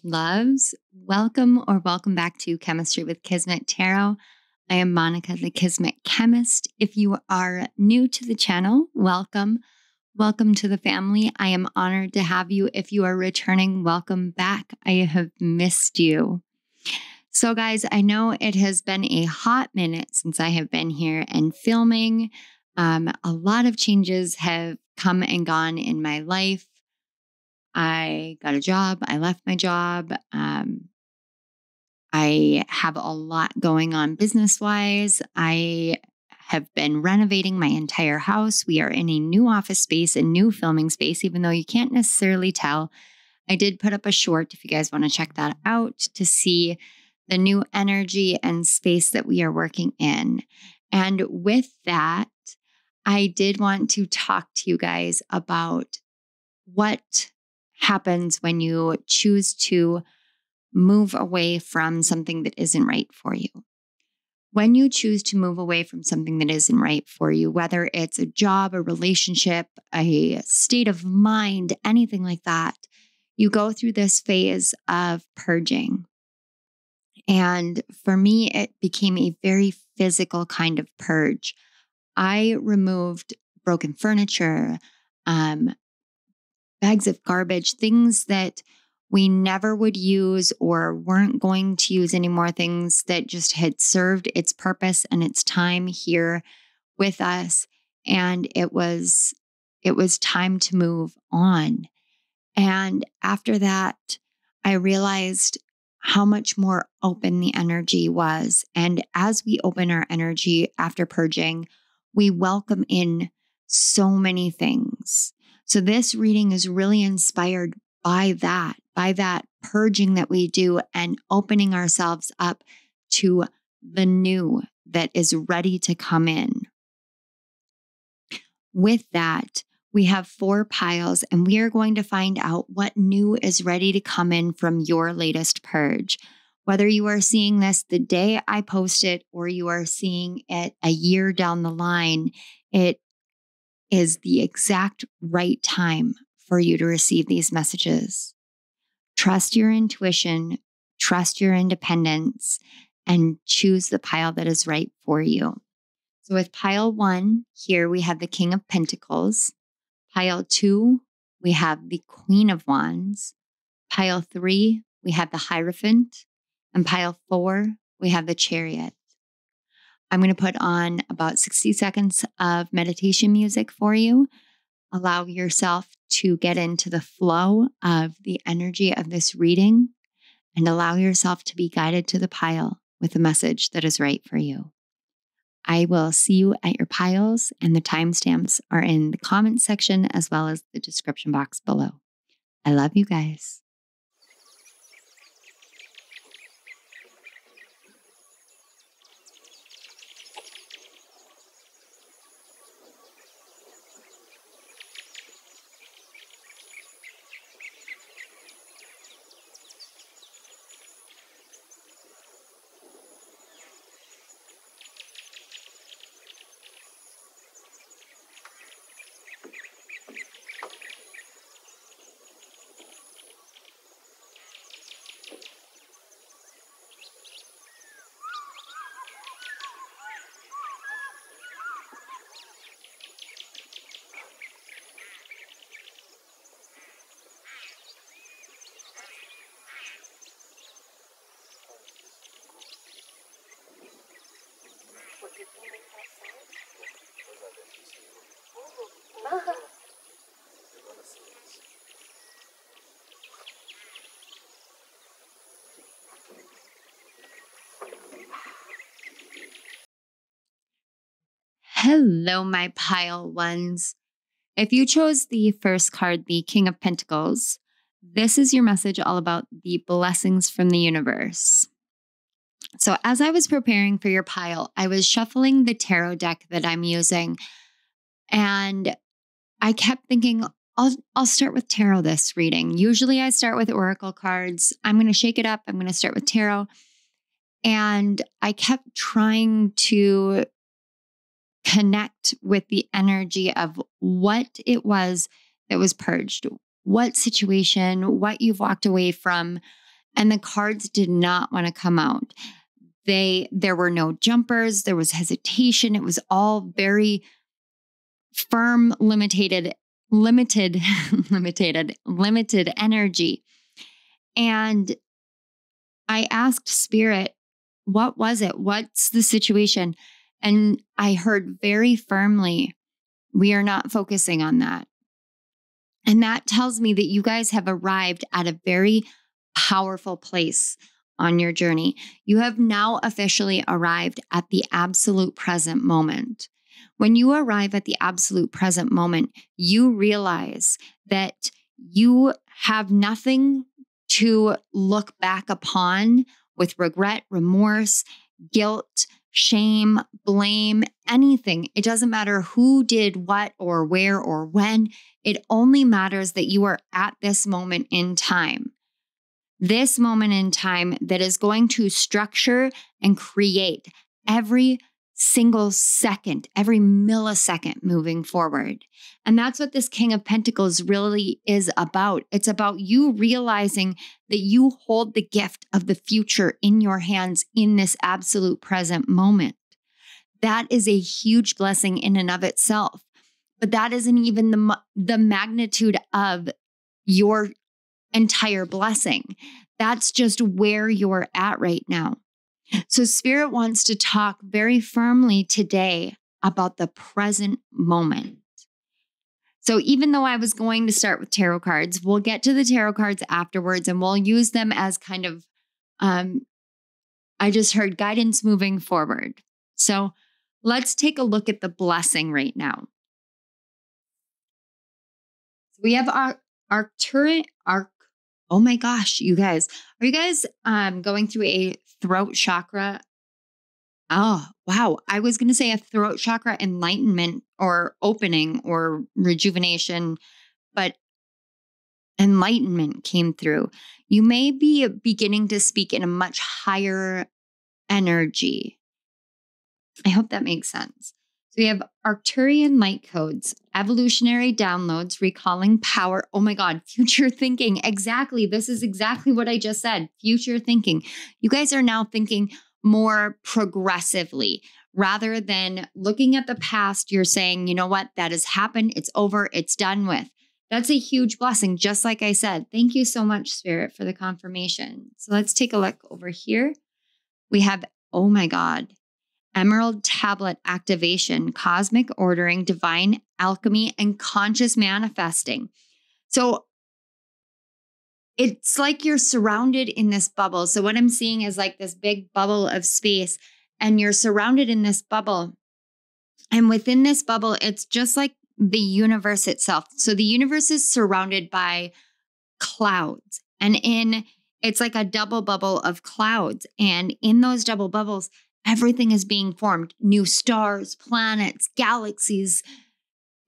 loves. Welcome back to Chemistry with Kismet Tarot. I am Monica, the Kismet Chemist. If you are new to the channel, welcome. Welcome to the family. I am honored to have you. If you are returning, welcome back. I have missed you. So guys, I know it has been a hot minute since I have been here and filming. A lot of changes have come and gone in my life. I got a job. I left my job. I have a lot going on business-wise. I have been renovating my entire house. We are in a new office space, a new filming space, even though you can't necessarily tell. I did put up a short if you guys want to check that out to see the new energy and space that we are working in. And with that, I did want to talk to you guys about what happens when you choose to move away from something that isn't right for you. When you choose to move away from something that isn't right for you, whether it's a job, a relationship, a state of mind, anything like that, you go through this phase of purging. And for me, it became a very physical kind of purge. I removed broken furniture, bags of garbage, things that we never would use or weren't going to use anymore, things that just had served its purpose and its time here with us. And it was time to move on. And after that, I realized how much more open the energy was. And as we open our energy after purging, we welcome in so many things. So this reading is really inspired by that purging that we do and opening ourselves up to the new that is ready to come in. With that, we have 4 piles, and we are going to find out what new is ready to come in from your latest purge. Whether you are seeing this the day I post it or you are seeing it a year down the line, it is the exact right time for you to receive these messages. Trust your intuition, trust your independence, and choose the pile that is right for you. So with pile 1, here we have the King of Pentacles. Pile 2, we have the Queen of Wands. Pile 3, we have the Hierophant. And pile 4, we have the Chariot. I'm going to put on about 60 seconds of meditation music for you. Allow yourself to get into the flow of the energy of this reading and allow yourself to be guided to the pile with the message that is right for you. I will see you at your piles, and the timestamps are in the comments section as well as the description box below. I love you guys. Hello, my pile ones. If you chose the first card, the King of Pentacles, this is your message all about the blessings from the universe. So as I was preparing for your pile, I was shuffling the tarot deck that I'm using, and I kept thinking, I'll start with tarot this reading. Usually I start with oracle cards. I'm going to shake it up. I'm going to start with tarot. And I kept trying to connect with the energy of what it was that was purged, what situation, what you've walked away from. And the cards did not want to come out. There were no jumpers. There was hesitation. It was all very firm, limited energy. And I asked Spirit, what was it? What's the situation? And I heard very firmly, we are not focusing on that. And that tells me that you guys have arrived at a very powerful place on your journey. You have now officially arrived at the absolute present moment. When you arrive at the absolute present moment, you realize that you have nothing to look back upon with regret, remorse, guilt, shame, blame, anything. It doesn't matter who did what or where or when. It only matters that you are at this moment in time. This moment in time that is going to structure and create every single second, every millisecond moving forward. And that's what this King of Pentacles really is about. It's about you realizing that you hold the gift of the future in your hands in this absolute present moment. That is a huge blessing in and of itself. But that isn't even the magnitude of your entire blessing. That's just where you're at right now. So Spirit wants to talk very firmly today about the present moment. So even though I was going to start with tarot cards, we'll get to the tarot cards afterwards and we'll use them as kind of, I just heard guidance moving forward. So let's take a look at the blessing right now. We have oh my gosh, you guys. Are you guys going through a throat chakra? Oh, wow. I was going to say a throat chakra enlightenment or opening or rejuvenation, but enlightenment came through. You may be beginning to speak in a much higher energy. I hope that makes sense. So we have Arcturian light codes, evolutionary downloads, recalling power. Oh my God, future thinking. Exactly. This is exactly what I just said. Future thinking. You guys are now thinking more progressively rather than looking at the past. You're saying, you know what? That has happened. It's over. It's done with. That's a huge blessing. Just like I said, thank you so much, Spirit, for the confirmation. So let's take a look over here. We have, oh my God, Emerald Tablet activation, cosmic ordering, divine alchemy, and conscious manifesting. So it's like you're surrounded in this bubble. So what I'm seeing is like this big bubble of space, and you're surrounded in this bubble. And within this bubble, it's just like the universe itself. So the universe is surrounded by clouds, and it's like a double bubble of clouds. And in those double bubbles, everything is being formed. New stars, planets, galaxies,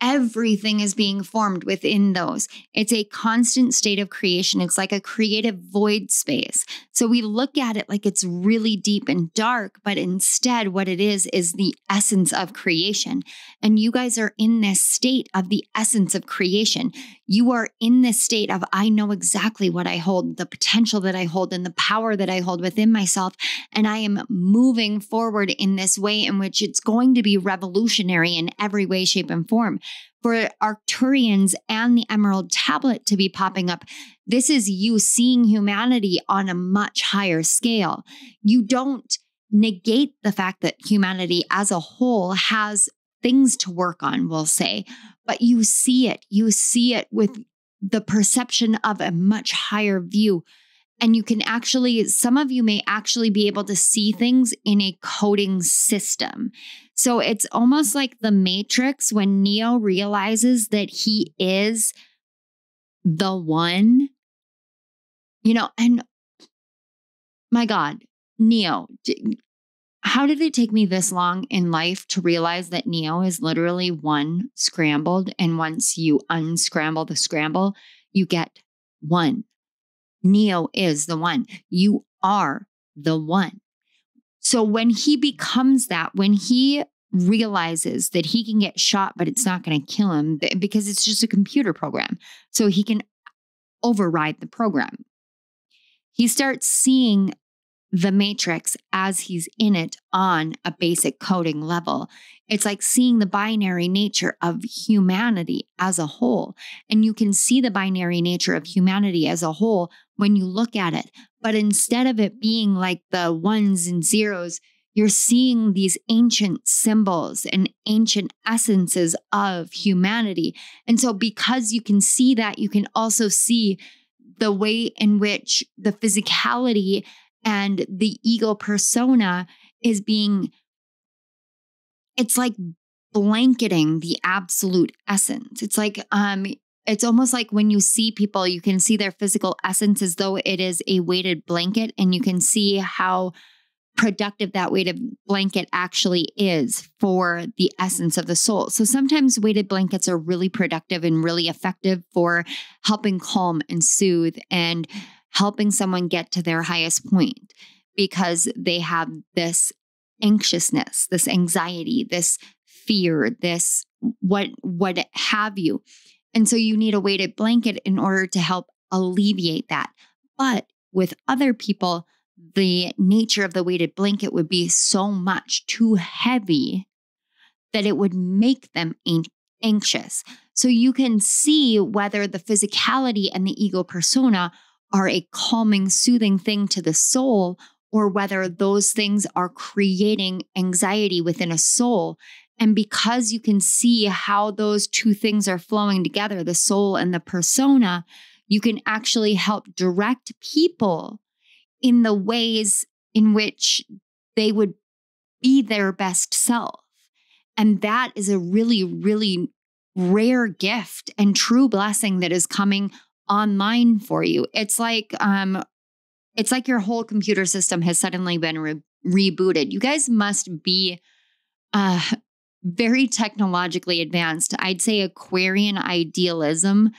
everything is being formed within those. It's a constant state of creation. It's like a creative void space. So we look at it like it's really deep and dark, but instead what it is the essence of creation. And you guys are in this state of the essence of creation. You are in this state of, I know exactly what I hold, the potential that I hold, and the power that I hold within myself. And I am moving forward in this way in which it's going to be revolutionary in every way, shape, and form. For Arcturians and the Emerald Tablet to be popping up, this is you seeing humanity on a much higher scale. You don't negate the fact that humanity as a whole has things to work on, we'll say, but you see it. You see it with the perception of a much higher view. And you can actually, some of you may actually be able to see things in a coding system. So it's almost like the Matrix when Neo realizes that he is the one, and my God, Neo, how did it take me this long in life to realize that Neo is literally one scrambled? And once you unscramble the scramble, you get one. Neo is the one. You are the one. So when he becomes that, when he realizes that he can get shot, but it's not going to kill him because it's just a computer program. So he can override the program. He starts seeing the matrix as he's in it on a basic coding level. It's like seeing the binary nature of humanity as a whole. And you can see the binary nature of humanity as a whole when you look at it. But instead of it being like the ones and zeros, you're seeing these ancient symbols and ancient essences of humanity. And so because you can see that, you can also see the way in which the physicality and the ego persona is being, it's like blanketing the absolute essence. It's like, it's almost like when you see people, you can see their physical essence as though it is a weighted blanket, and you can see how productive that weighted blanket actually is for the essence of the soul. So sometimes weighted blankets are really productive and really effective for helping calm and soothe and helping someone get to their highest point, because they have this anxiousness, this anxiety, this fear, this what have you. And so you need a weighted blanket in order to help alleviate that. But with other people, the nature of the weighted blanket would be so much too heavy that it would make them anxious. So you can see whether the physicality and the ego persona are a calming, soothing thing to the soul, or whether those things are creating anxiety within a soul. And because you can see how those two things are flowing together, the soul and the persona, you can actually help direct people in the ways in which they would be their best self. And that is a really, really rare gift and true blessing that is coming online for you. It's like your whole computer system has suddenly been rebooted. You guys must be very technologically advanced. I'd say Aquarian idealism.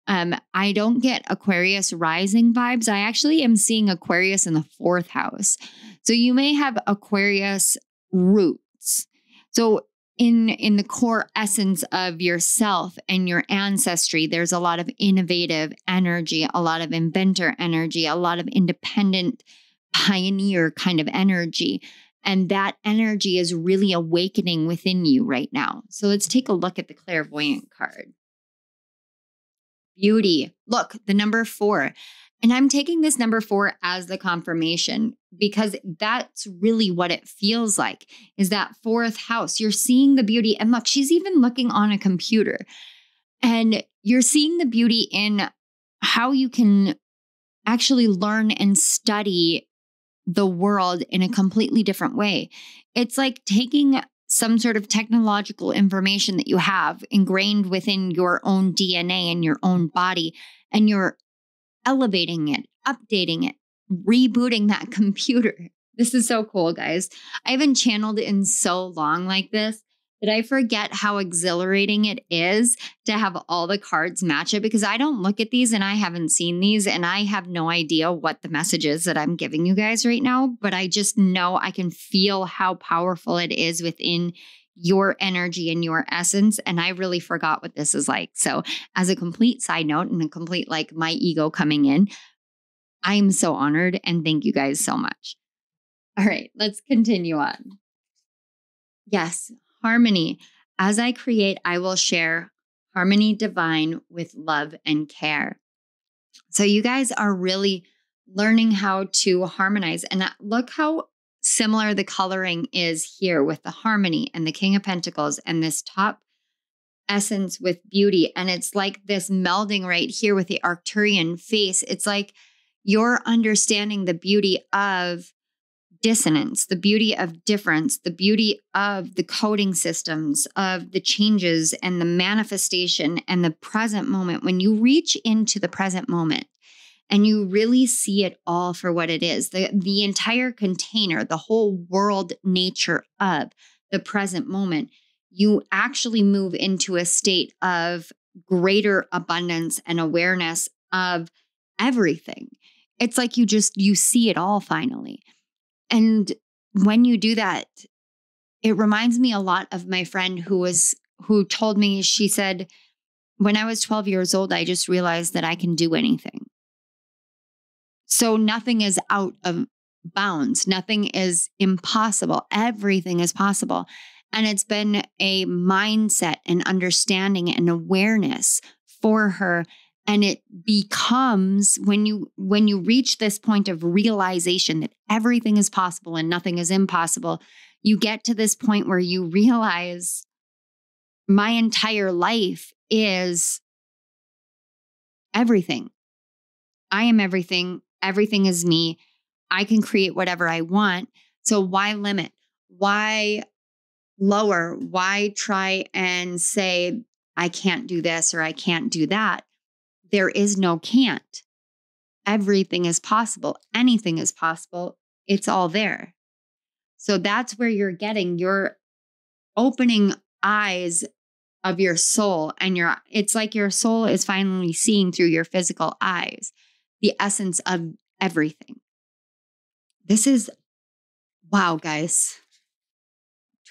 I don't get Aquarius rising vibes. I actually am seeing Aquarius in the 4th house. So you may have Aquarius roots. So in the core essence of yourself and your ancestry, there's a lot of innovative energy, a lot of inventor energy, a lot of independent pioneer kind of energy. And that energy is really awakening within you right now. So let's take a look at the clairvoyant card. Beauty. Look, the number 4. And I'm taking this number 4 as the confirmation, because that's really what it feels like, is that 4th house. You're seeing the beauty. And look, she's even looking on a computer. And you're seeing the beauty in how you can actually learn and study the world in a completely different way. It's like taking some sort of technological information that you have ingrained within your own DNA and your own body, and you're elevating it, updating it, rebooting that computer. This is so cool, guys. I haven't channeled in so long like this that I forget how exhilarating it is to have all the cards match it, because I don't look at these and I haven't seen these and I have no idea what the message is that I'm giving you guys right now, but I just know I can feel how powerful it is within your energy and your essence. And I really forgot what this is like. So as a complete side note and a complete like my ego coming in, I'm so honored and thank you guys so much. All right, let's continue on. Yes. Harmony. As I create, I will share harmony divine with love and care. So you guys are really learning how to harmonize. And look how similar the coloring is here with the harmony and the King of Pentacles and this top essence with beauty. And it's like this melding right here with the Arcturian face. It's like you're understanding the beauty of dissonance, the beauty of difference, the beauty of the coding systems, of the changes and the manifestation and the present moment. When you reach into the present moment and you really see it all for what it is, the entire container, the whole world nature of the present moment, you actually move into a state of greater abundance and awareness of everything. It's like you see it all finally. And when you do that, it reminds me a lot of my friend who told me, she said, when I was 12 years old, I just realized that I can do anything. So nothing is out of bounds. Nothing is impossible. Everything is possible. And it's been a mindset and understanding and awareness for her. And it becomes when you reach this point of realization that everything is possible and nothing is impossible, you get to this point where you realize my entire life is everything. I am everything. Everything is me. I can create whatever I want. So why limit? Why lower? Why try and say, I can't do this or I can't do that? There is no can't. Everything is possible. Anything is possible. It's all there. So that's where you're opening eyes of your soul, and it's like your soul is finally seeing through your physical eyes, the essence of everything. This is, wow, guys.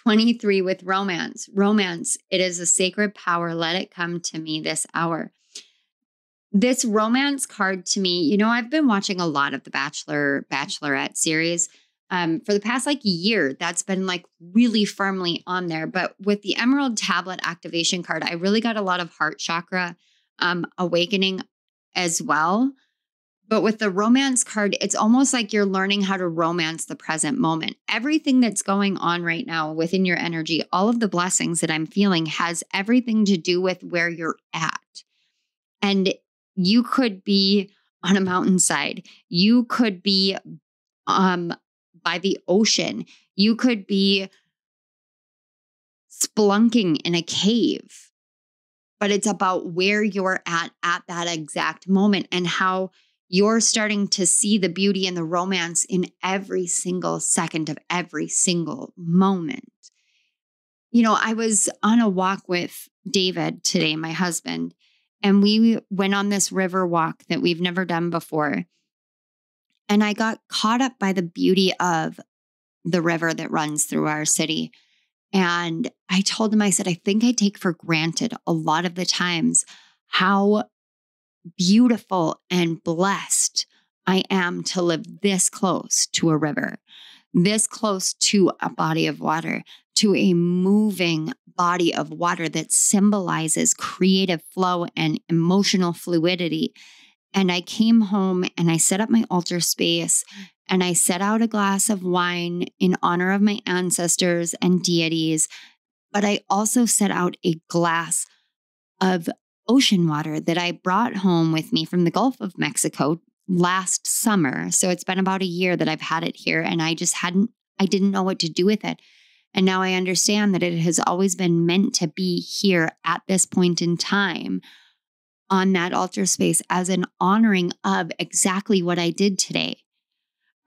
23 with romance. Romance, it is a sacred power. Let it come to me this hour. This romance card to me, I've been watching a lot of the Bachelorette series. For the past year, that's been really firmly on there. But with the Emerald Tablet activation card, I really got a lot of heart chakra awakening as well. But with the romance card, it's almost like you're learning how to romance the present moment. Everything that's going on right now within your energy, all of the blessings that I'm feeling has everything to do with where you're at. And you could be on a mountainside. You could be by the ocean. You could be spelunking in a cave. But it's about where you're at that exact moment and how you're starting to see the beauty and the romance in every single second of every single moment. I was on a walk with David today, my husband, and we went on this river walk that we've never done before. And I got caught up by the beauty of the river that runs through our city. And I told him, I said, I think I take for granted a lot of the times how beautiful and blessed I am to live this close to a river, this close to a body of water, to a moving body of water that symbolizes creative flow and emotional fluidity. And I came home and I set up my altar space and I set out a glass of wine in honor of my ancestors and deities. But I also set out a glass of ocean water that I brought home with me from the Gulf of Mexico last summer. So it's been about a year that I've had it here, and I didn't know what to do with it. And now I understand that it has always been meant to be here at this point in time on that altar space as an honoring of exactly what I did today,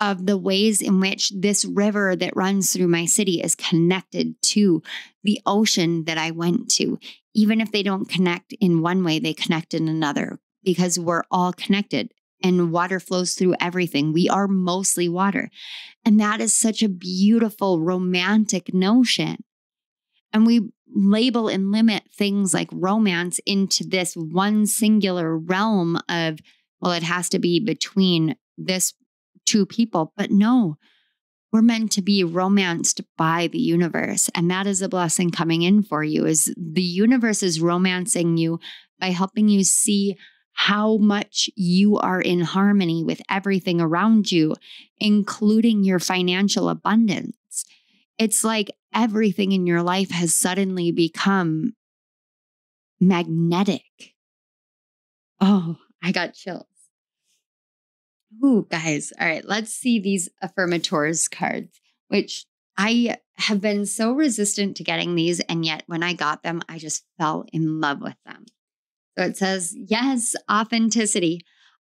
of the ways in which this river that runs through my city is connected to the ocean that I went to. Even if they don't connect in one way, they connect in another because we're all connected and water flows through everything. We are mostly water. And that is such a beautiful, romantic notion. And we label and limit things like romance into this one singular realm of, well, it has to be between this two people. But no, we're meant to be romanced by the universe. And that is a blessing coming in for you, is the universe is romancing you by helping you see how much you are in harmony with everything around you, including your financial abundance. It's like everything in your life has suddenly become magnetic. Oh, I got chills. Ooh, guys. All right, let's see these affirmators cards, which I have been so resistant to getting these. And yet when I got them, I just fell in love with them. So it says, yes, authenticity.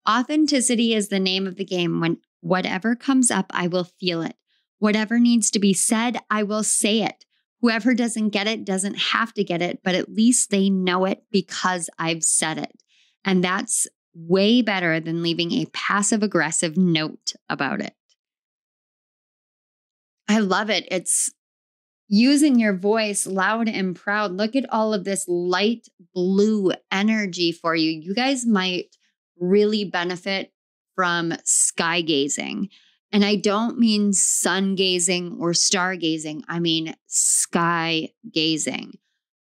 Authenticity is the name of the game. When whatever comes up, I will feel it. Whatever needs to be said, I will say it. Whoever doesn't get it doesn't have to get it, but at least they know it because I've said it. And that's way better than leaving a passive-aggressive note about it. I love it. It's using your voice loud and proud. Look at all of this light blue energy for you. You guys might really benefit from sky gazing. And I don't mean sun gazing or star gazing. I mean sky gazing.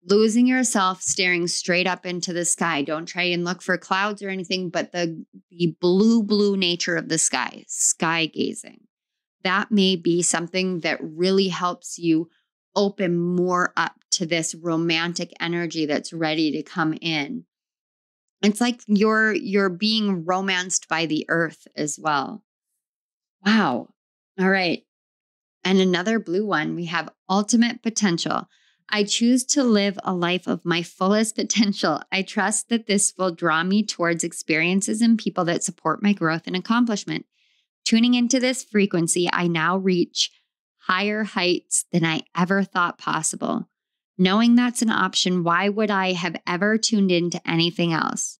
Losing yourself, staring straight up into the sky. Don't try and look for clouds or anything, but the blue nature of the sky gazing. That may be something that really helps you open more up to this romantic energy that's ready to come in. It's like you're being romanced by the earth as well. Wow. All right. And another blue one, we have ultimate potential. I choose to live a life of my fullest potential. I trust that this will draw me towards experiences and people that support my growth and accomplishment. Tuning into this frequency, I now reach higher heights than I ever thought possible. Knowing that's an option, why would I have ever tuned into anything else?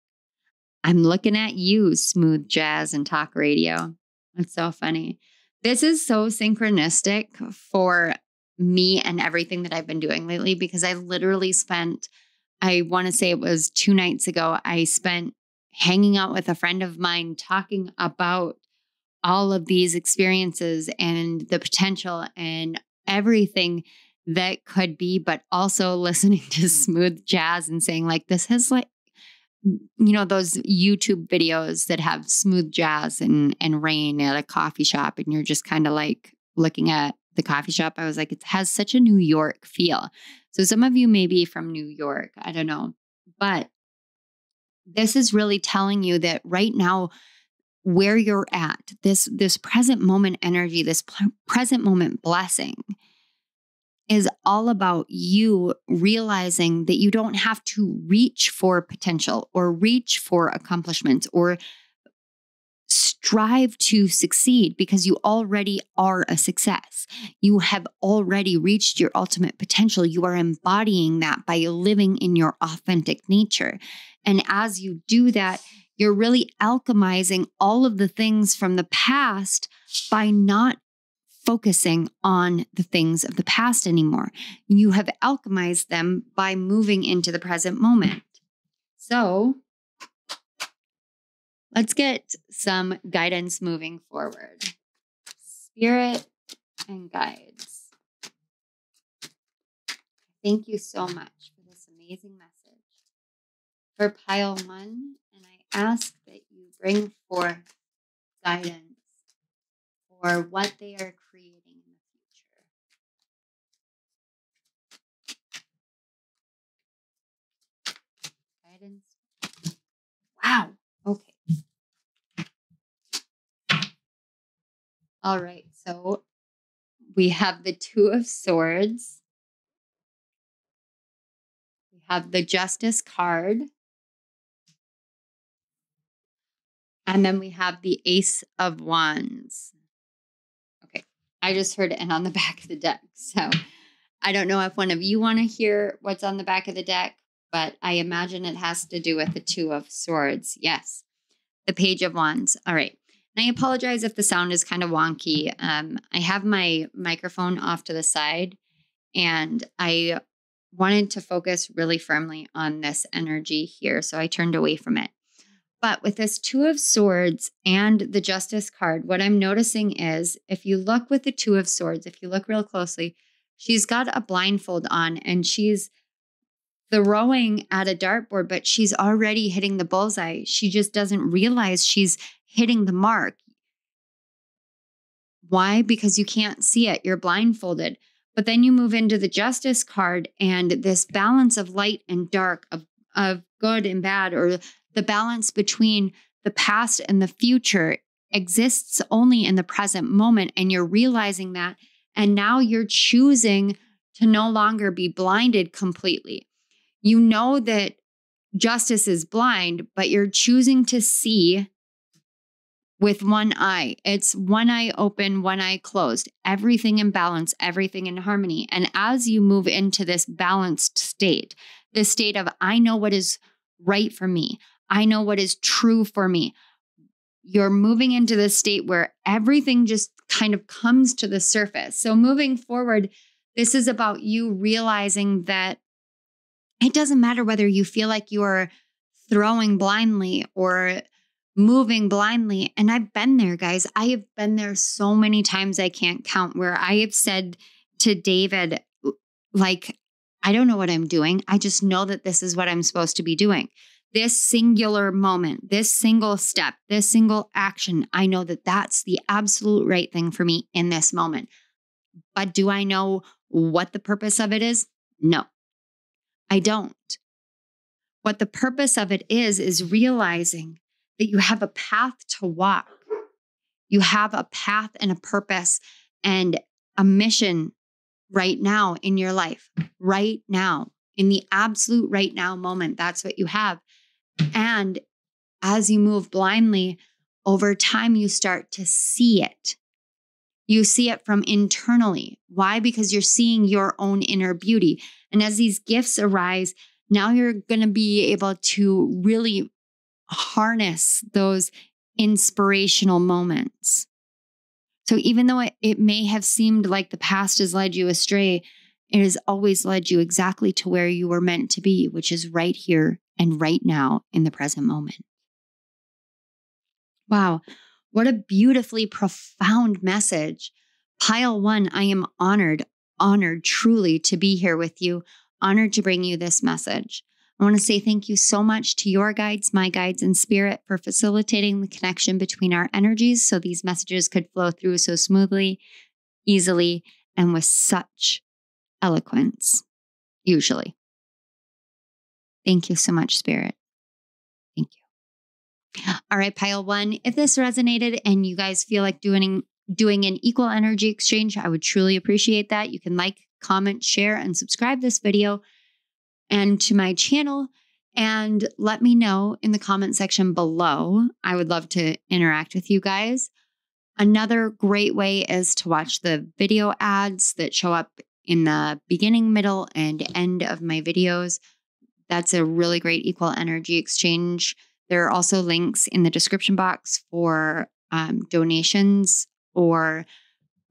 I'm looking at you, smooth jazz and talk radio. That's so funny. This is so synchronistic for me and everything that I've been doing lately, because I literally spent, I want to say it was 2 nights ago, I spent hanging out with a friend of mine talking about all of these experiences and the potential and everything that could be, but also listening to smooth jazz and saying like, this has like, you know, those YouTube videos that have smooth jazz and rain at a coffee shop. And you're just kind of like looking at the coffee shop. I was like, it has such a New York feel. So some of you may be from New York. I don't know. But this is really telling you that right now, where you're at, this present moment energy, this present moment blessing is all about you realizing that you don't have to reach for potential or reach for accomplishments or strive to succeed, because you already are a success. You have already reached your ultimate potential. You are embodying that by living in your authentic nature. And as you do that, you're really alchemizing all of the things from the past by not focusing on the things of the past anymore. You have alchemized them by moving into the present moment. So let's get some guidance moving forward. Spirit and guides. Thank you so much for this amazing message. For pile 1, and I ask that you bring forth guidance for what they are creating in the future. Guidance. Wow. Okay. All right. So we have the 2 of Swords. We have the Justice card. And then we have the Ace of Wands. Okay. I just heard it and on the back of the deck. So I don't know if one of you want to hear what's on the back of the deck, but I imagine it has to do with the 2 of Swords. Yes. The Page of Wands. All right. And I apologize if the sound is kind of wonky. I have my microphone off to the side, and I wanted to focus really firmly on this energy here, so I turned away from it. But with this 2 of Swords and the Justice card, what I'm noticing is, if you look with the 2 of Swords, if you look real closely, she's got a blindfold on and she's throwing at a dartboard, but she's already hitting the bullseye. She just doesn't realize she's hitting the mark. Why? Because you can't see it. You're blindfolded. But then you move into the Justice card, and this balance of light and dark, of good and bad, or the balance between the past and the future exists only in the present moment. And you're realizing that. And now you're choosing to no longer be blinded completely. You know that justice is blind, but you're choosing to see with one eye. It's one eye open, one eye closed, everything in balance, everything in harmony. And as you move into this balanced state, this state of, I know what is right for me, I know what is true for me, you're moving into this state where everything just kind of comes to the surface. So moving forward, this is about you realizing that it doesn't matter whether you feel like you're throwing blindly or moving blindly. And I've been there, guys. I have been there so many times I can't count, where I have said to David, like, I don't know what I'm doing. I just know that this is what I'm supposed to be doing. This singular moment, this single step, this single action, I know that that's the absolute right thing for me in this moment. But do I know what the purpose of it is? No, I don't. What the purpose of it is realizing that you have a path to walk. You have a path and a purpose and a mission right now in your life, right now, in the absolute right now moment. That's what you have. And as you move blindly, over time, you start to see it. You see it from internally. Why? Because you're seeing your own inner beauty. And as these gifts arise, now you're going to be able to really harness those inspirational moments. So even though it may have seemed like the past has led you astray, it has always led you exactly to where you were meant to be, which is right here and right now in the present moment. Wow, what a beautifully profound message. Pile 1, I am honored truly to be here with you, honored to bring you this message. I want to say thank you so much to your guides, my guides, and spirit for facilitating the connection between our energies so these messages could flow through so smoothly, easily, and with such eloquence, usually. Thank you so much, Spirit. Thank you. All right, Pile 1, if this resonated and you guys feel like doing an equal energy exchange, I would truly appreciate that. You can like, comment, share, and subscribe this video and to my channel, and let me know in the comment section below. I would love to interact with you guys. Another great way is to watch the video ads that show up in the beginning, middle, and end of my videos. That's a really great equal energy exchange. There are also links in the description box for donations, or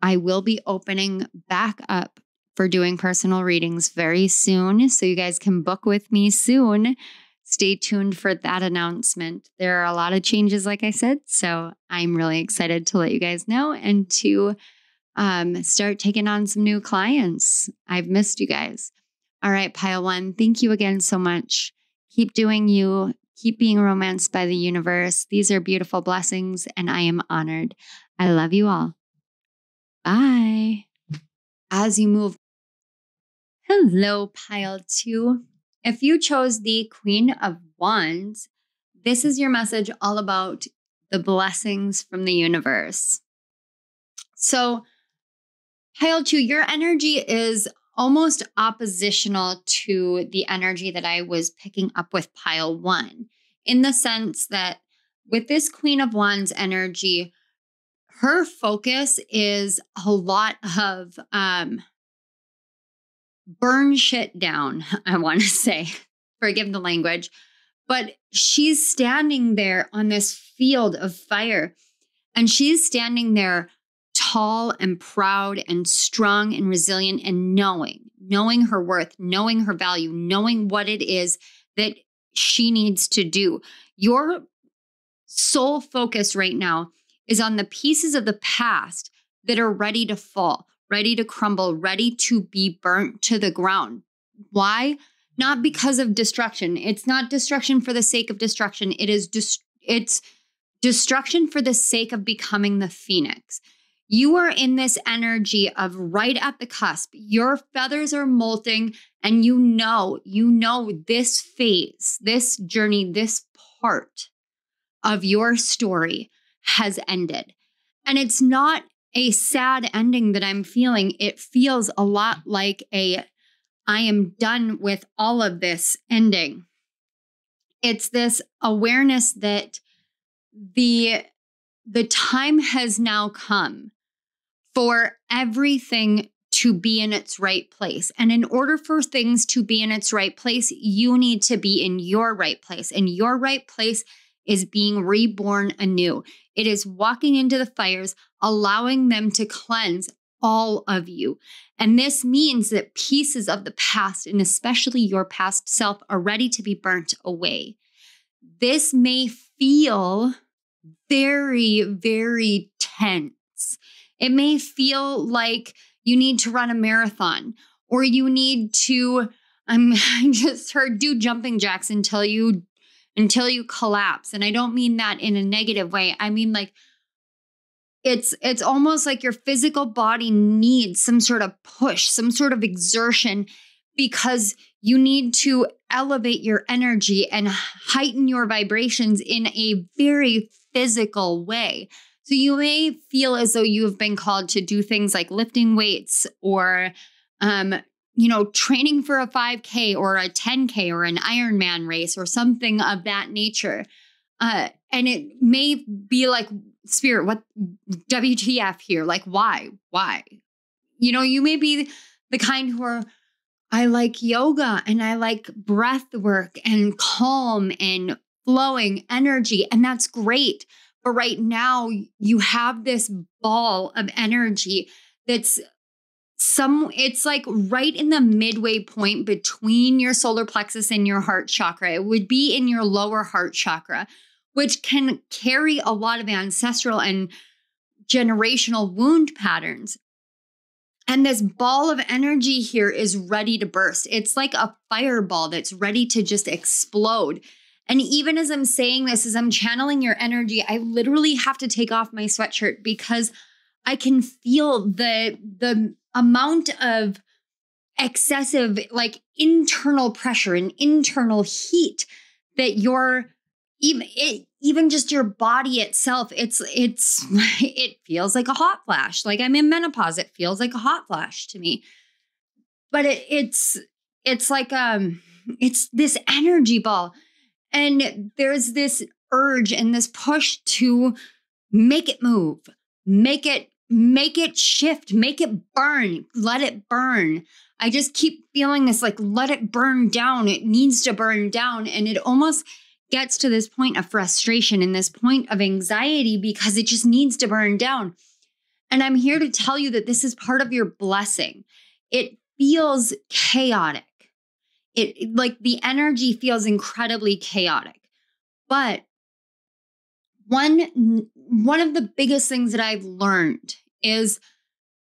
I will be opening back up for doing personal readings very soon. So you guys can book with me soon. Stay tuned for that announcement. There are a lot of changes, like I said, so I'm really excited to let you guys know and to start taking on some new clients. I've missed you guys. All right, Pile 1, thank you again so much. Keep doing you. Keep being romanced by the universe. These are beautiful blessings, and I am honored. I love you all. Bye. As you move, hello, Pile 2. If you chose the Queen of Wands, this is your message all about the blessings from the universe. So, Pile 2, your energy is almost oppositional to the energy that I was picking up with Pile 1, in the sense that with this Queen of Wands energy, her focus is a lot of burn shit down, I want to say. Forgive the language. But she's standing there on this field of fire, and she's standing there tall and proud and strong and resilient, and knowing her worth, knowing her value, knowing what it is that she needs to do. Your sole focus right now is on the pieces of the past that are ready to fall, ready to crumble, ready to be burnt to the ground. Why? Not because of destruction. It's not destruction for the sake of destruction. It's destruction for the sake of becoming the phoenix. You are in this energy of right at the cusp. Your feathers are molting, and you know this phase, this journey, this part of your story has ended. And it's not a sad ending that I'm feeling. It feels a lot like I am done with all of this ending. It's this awareness that the time has now come for everything to be in its right place. And in order for things to be in its right place, you need to be in your right place. And your right place is being reborn anew. It is walking into the fires, allowing them to cleanse all of you. And this means that pieces of the past, and especially your past self, are ready to be burnt away. This may feel very, very tense. It may feel like you need to run a marathon, or you need to, I just heard, do jumping jacks until you collapse. And I don't mean that in a negative way. I mean, like, it's almost like your physical body needs some sort of push, some sort of exertion, because you need to elevate your energy and heighten your vibrations in a very physical way. So you may feel as though you have been called to do things like lifting weights, or, training for a 5K or a 10K or an Ironman race or something of that nature. And it may be like, Spirit, what WTF here? Like, why? You may be the kind who are, I like yoga and I like breath work and calm and flowing energy. And that's great. But right now you have this ball of energy that's it's like right in the midway point between your solar plexus and your heart chakra. It would be in your lower heart chakra, which can carry a lot of ancestral and generational wound patterns. And this ball of energy here is ready to burst. It's like a fireball that's ready to just explode. And even as I'm saying this, as I'm channeling your energy, I literally have to take off my sweatshirt because I can feel the amount of excessive, like, internal pressure and internal heat that even just your body itself, it feels like a hot flash. Like, I'm in menopause. It feels like a hot flash to me. But it's like, it's this energy ball. And there's this urge and this push to make it move, make it shift, make it burn, let it burn. I just keep feeling this, like, let it burn down. It needs to burn down. And it almost gets to this point of frustration and this point of anxiety because it just needs to burn down. And I'm here to tell you that this is part of your blessing. It feels chaotic. It like the energy feels incredibly chaotic. But one of the biggest things that I've learned is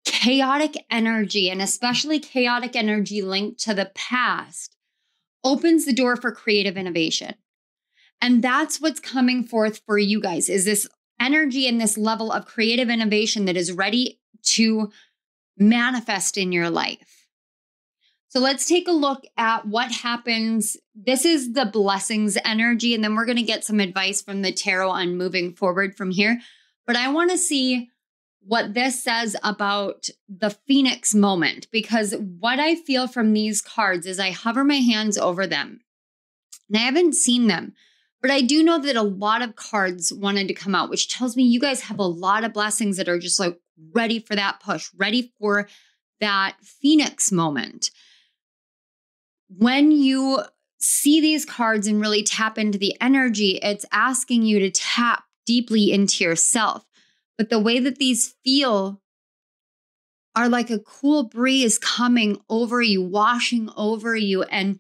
chaotic energy, and especially chaotic energy linked to the past, opens the door for creative innovation. And that's what's coming forth for you guys, is this energy and this level of creative innovation that is ready to manifest in your life. So let's take a look at what happens. This is the blessings energy, and then we're going to get some advice from the tarot on moving forward from here. But I want to see what this says about the Phoenix moment, because what I feel from these cards is I hover my hands over them, and I haven't seen them, but I do know that a lot of cards wanted to come out, which tells me you guys have a lot of blessings that are just like ready for that push, ready for that Phoenix moment. When you see these cards and really tap into the energy, it's asking you to tap deeply into yourself. But the way that these feel are like a cool breeze coming over you, washing over you and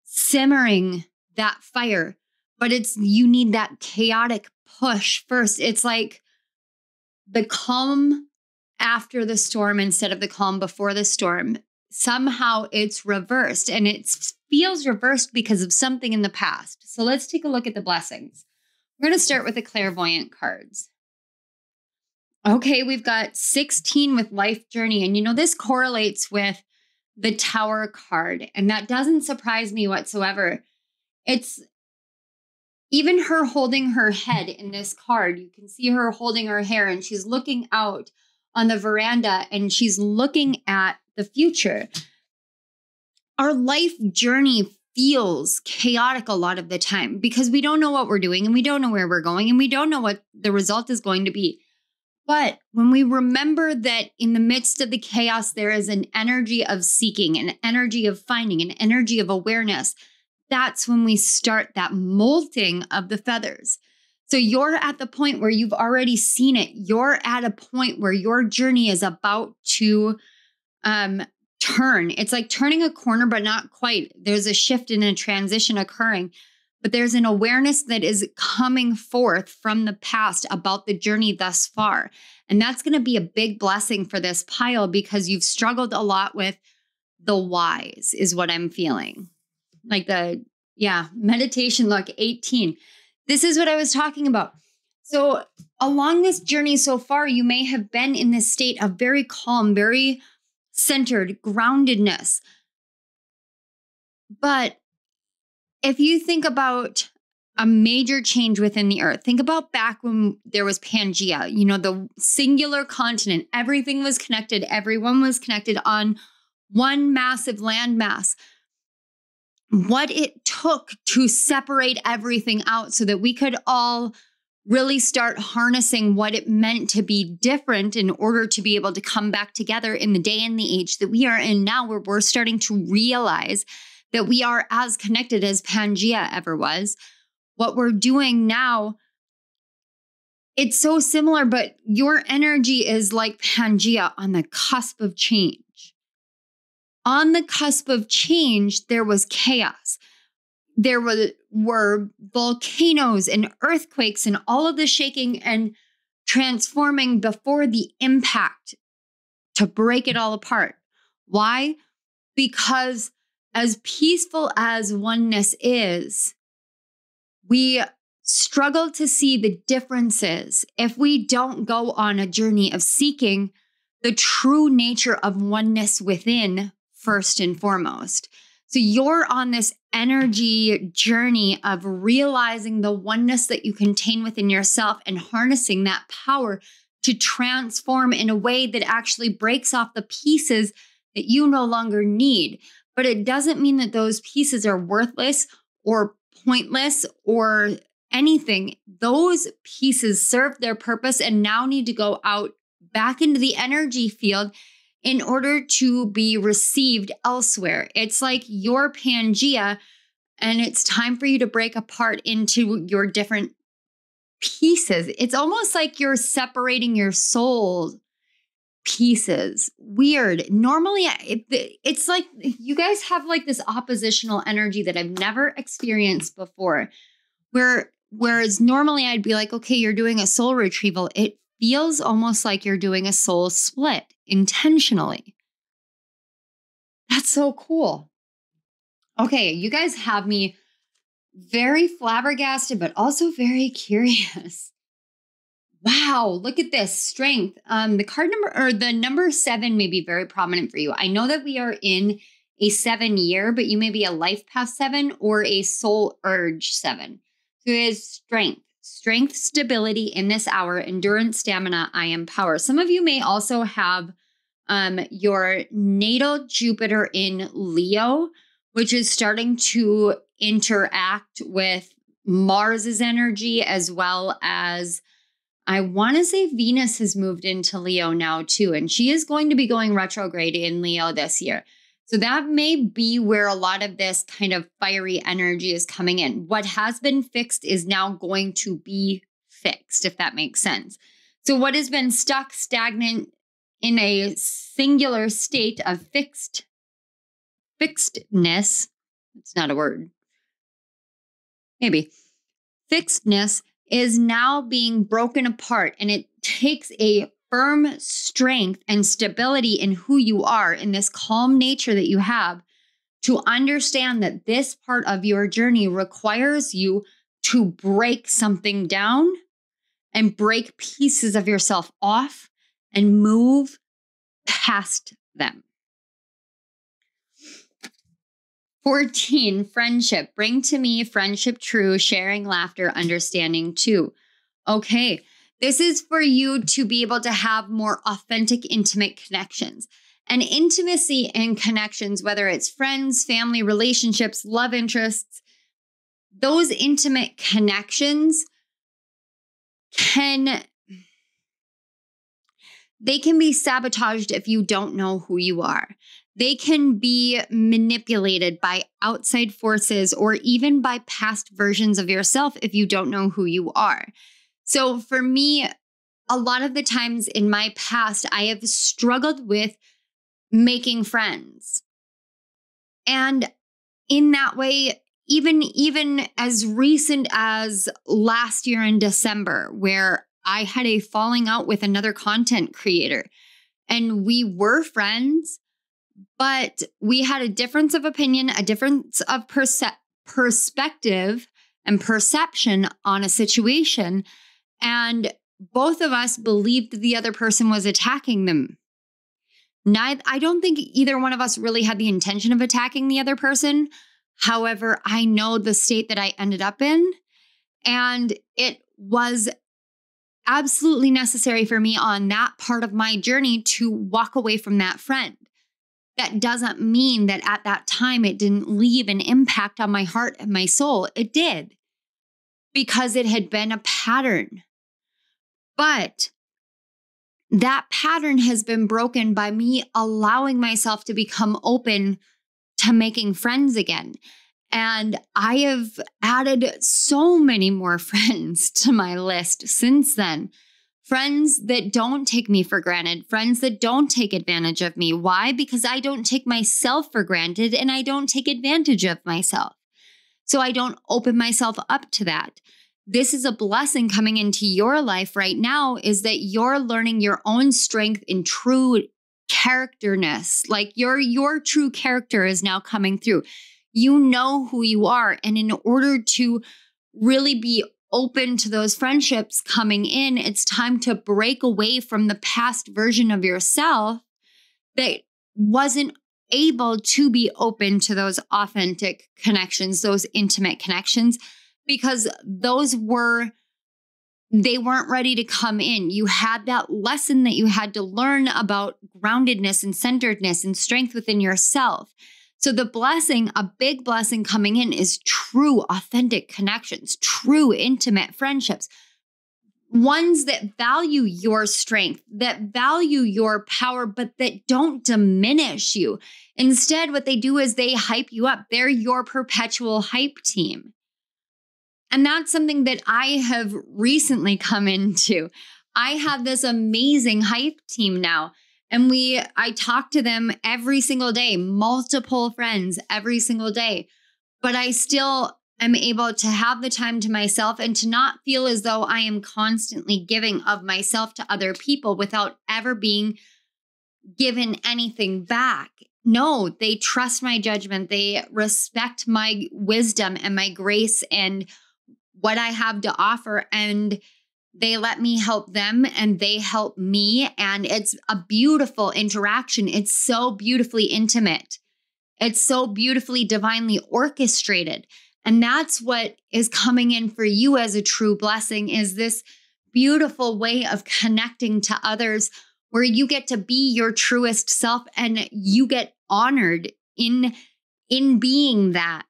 simmering that fire. But you need that chaotic push first. It's like the calm after the storm instead of the calm before the storm. Somehow it's reversed, and it feels reversed because of something in the past. So let's take a look at the blessings. We're going to start with the clairvoyant cards. Okay, we've got 16 with life journey. And this correlates with the Tower card. And that doesn't surprise me whatsoever. It's even her holding her head in this card. You can see her holding her hair, and she's looking out on the veranda, and she's looking at the future. Our life journey feels chaotic a lot of the time because we don't know what we're doing, and we don't know where we're going, and we don't know what the result is going to be. But when we remember that in the midst of the chaos, there is an energy of seeking, an energy of finding, an energy of awareness, that's when we start that molting of the feathers. So you're at the point where you've already seen it. You're at a point where your journey is about to turn. It's like turning a corner, but not quite. There's a shift and a transition occurring. but there's an awareness that is coming forth from the past about the journey thus far. And that's going to be a big blessing for this pile because you've struggled a lot with the whys is what I'm feeling. Like meditation, look, 18. This is what I was talking about. So along this journey so far, you may have been in this state of very calm, very centered, groundedness. But if you think about a major change within the earth, think about back when there was Pangea, the singular continent, everything was connected. Everyone was connected on one massive landmass. What it took to separate everything out so that we could all really start harnessing what it meant to be different in order to be able to come back together in the day and the age that we are in now, where we're starting to realize that we are as connected as Pangea ever was. What we're doing now, it's so similar, but your energy is like Pangea on the cusp of change. On the cusp of change, there was chaos. There were volcanoes and earthquakes and all of the shaking and transforming before the impact to break it all apart. Why? Because as peaceful as oneness is, we struggle to see the differences if we don't go on a journey of seeking the true nature of oneness within first and foremost. So you're on this energy journey of realizing the oneness that you contain within yourself and harnessing that power to transform in a way that actually breaks off the pieces that you no longer need. But it doesn't mean that those pieces are worthless or pointless or anything. Those pieces serve their purpose and now need to go out back into the energy field in order to be received elsewhere. It's like your Pangea, and it's time for you to break apart into your different pieces. It's almost like you're separating your soul pieces. Weird. Normally, it's like you guys have like this oppositional energy that I've never experienced before, whereas normally I'd be like, okay, you're doing a soul retrieval. It feels almost like you're doing a soul split intentionally. That's so cool. Okay, you guys have me very flabbergasted, but also very curious. Wow, look at this strength. The card number or the number 7 may be very prominent for you. I know that we are in a 7 year, but you may be a life path 7 or a soul urge 7. So it is strength, stability in this hour, endurance, stamina, I am power. Some of you may also have your natal Jupiter in Leo, which is starting to interact with Mars's energy, as well as I want to say Venus has moved into Leo now too, and she is going to be going retrograde in Leo this year. So that may be where a lot of this kind of fiery energy is coming in. What has been fixed is now going to be fixed, if that makes sense. So what has been stuck, stagnant in a singular state of fixedness, it's not a word, maybe, fixedness is now being broken apart, and it takes a firm strength and stability in who you are, in this calm nature that you have, to understand that this part of your journey requires you to break something down and break pieces of yourself off and move past them. 14, friendship. Bring to me friendship true, sharing laughter, understanding too. Okay, this is for you to be able to have more authentic, intimate connections. And intimacy and connections, whether it's friends, family, relationships, love interests, those intimate connections can be sabotaged if you don't know who you are. They can be manipulated by outside forces or even by past versions of yourself if you don't know who you are. So for me, a lot of the times in my past, I have struggled with making friends. And in that way, even as recent as last year in December, where I had a falling out with another content creator, and we were friends, but we had a difference of opinion, a difference of perspective and perception on a situation. And both of us believed the other person was attacking them. I don't think either one of us really had the intention of attacking the other person. However, I know the state that I ended up in, and it was absolutely necessary for me on that part of my journey to walk away from that friend. That doesn't mean that at that time it didn't leave an impact on my heart and my soul. It did, because it had been a pattern. But that pattern has been broken by me allowing myself to become open to making friends again. And I have added so many more friends to my list since then. Friends that don't take me for granted, friends that don't take advantage of me. Why? Because I don't take myself for granted and I don't take advantage of myself. So I don't open myself up to that. This is a blessing coming into your life right now, is that you're learning your own strength in true characterness. Like your true character is now coming through. You know who you are. And in order to really be open to those friendships coming in, it's time to break away from the past version of yourself that wasn't able to be open to those authentic connections, those intimate connections, because they weren't ready to come in. You had that lesson that you had to learn about groundedness and centeredness and strength within yourself. So the blessing, a big blessing coming in, is true, authentic connections, true, intimate friendships, ones that value your strength, that value your power, but that don't diminish you. Instead, what they do is they hype you up. They're your perpetual hype team. And that's something that I have recently come into. I have this amazing hype team now. And I talk to them every single day, multiple friends every single day. But I still am able to have the time to myself and to not feel as though I am constantly giving of myself to other people without ever being given anything back. No, they trust my judgment. They respect my wisdom and my grace and what I have to offer. And they let me help them and they help me. And it's a beautiful interaction. It's so beautifully intimate. It's so beautifully divinely orchestrated. And that's what is coming in for you as a true blessing, is this beautiful way of connecting to others where you get to be your truest self and you get honored in being that.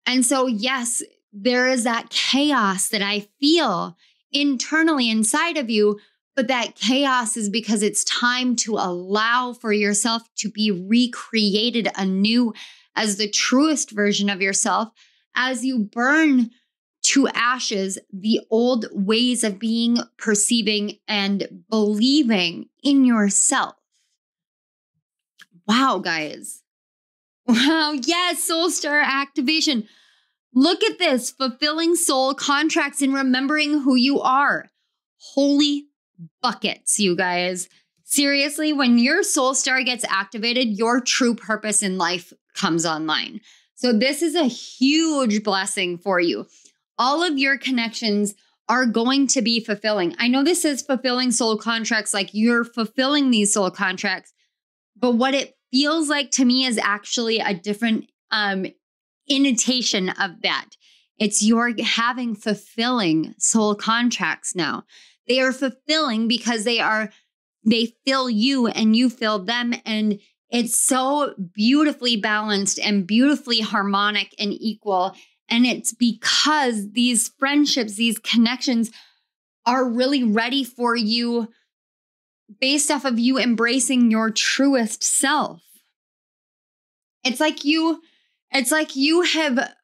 And so, yes, there is that chaos that I feel internally inside of you, but that chaos is because it's time to allow for yourself to be recreated anew as the truest version of yourself, as you burn to ashes the old ways of being, perceiving, and believing in yourself. Wow, guys. Wow, yes, soul star activation. Look at this, fulfilling soul contracts and remembering who you are. Holy buckets, you guys. Seriously, when your soul star gets activated, your true purpose in life comes online. So this is a huge blessing for you. All of your connections are going to be fulfilling. I know this is fulfilling soul contracts, like you're fulfilling these soul contracts, but what it feels like to me is actually a different intonation of that. It's you're having fulfilling soul contracts now. They are fulfilling because they fill you and you fill them. And it's so beautifully balanced and beautifully harmonic and equal. And it's because these friendships, these connections are really ready for you based off of you embracing your truest self. It's like you have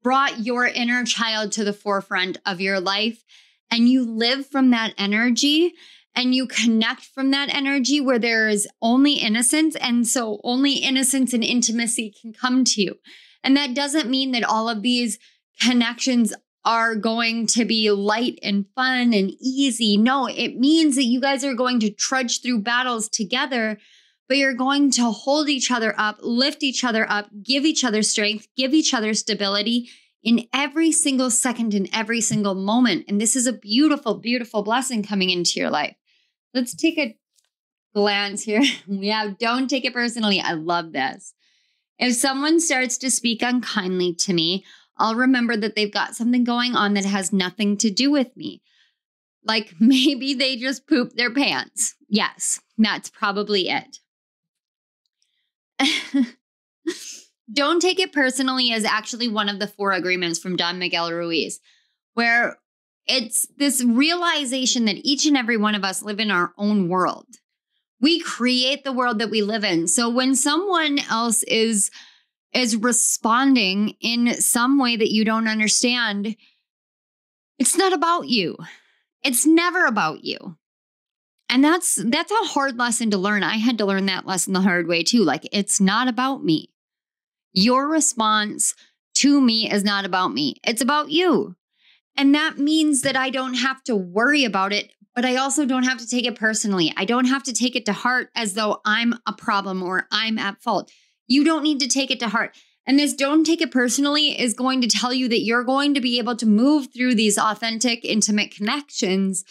brought your inner child to the forefront of your life and you live from that energy and you connect from that energy where there is only innocence. And so only innocence and intimacy can come to you. And that doesn't mean that all of these connections are going to be light and fun and easy. No, it means that you guys are going to trudge through battles together, but you're going to hold each other up, lift each other up, give each other strength, give each other stability in every single second, in every single moment. And this is a beautiful, beautiful blessing coming into your life. Let's take a glance here. Don't take it personally. I love this. If someone starts to speak unkindly to me, I'll remember that they've got something going on that has nothing to do with me. Like maybe they just pooped their pants. Yes, that's probably it. Don't take it personally is actually one of the 4 agreements from Don Miguel Ruiz, where it's this realization that each and every one of us live in our own world. We create the world that we live in. So when someone else is responding in some way that you don't understand, it's not about you. It's never about you. And that's a hard lesson to learn. I had to learn that lesson the hard way too. Like, it's not about me. Your response to me is not about me. It's about you. And that means that I don't have to worry about it, but I also don't have to take it personally. I don't have to take it to heart as though I'm a problem or I'm at fault. You don't need to take it to heart. And this don't take it personally is going to tell you that you're going to be able to move through these authentic, intimate connections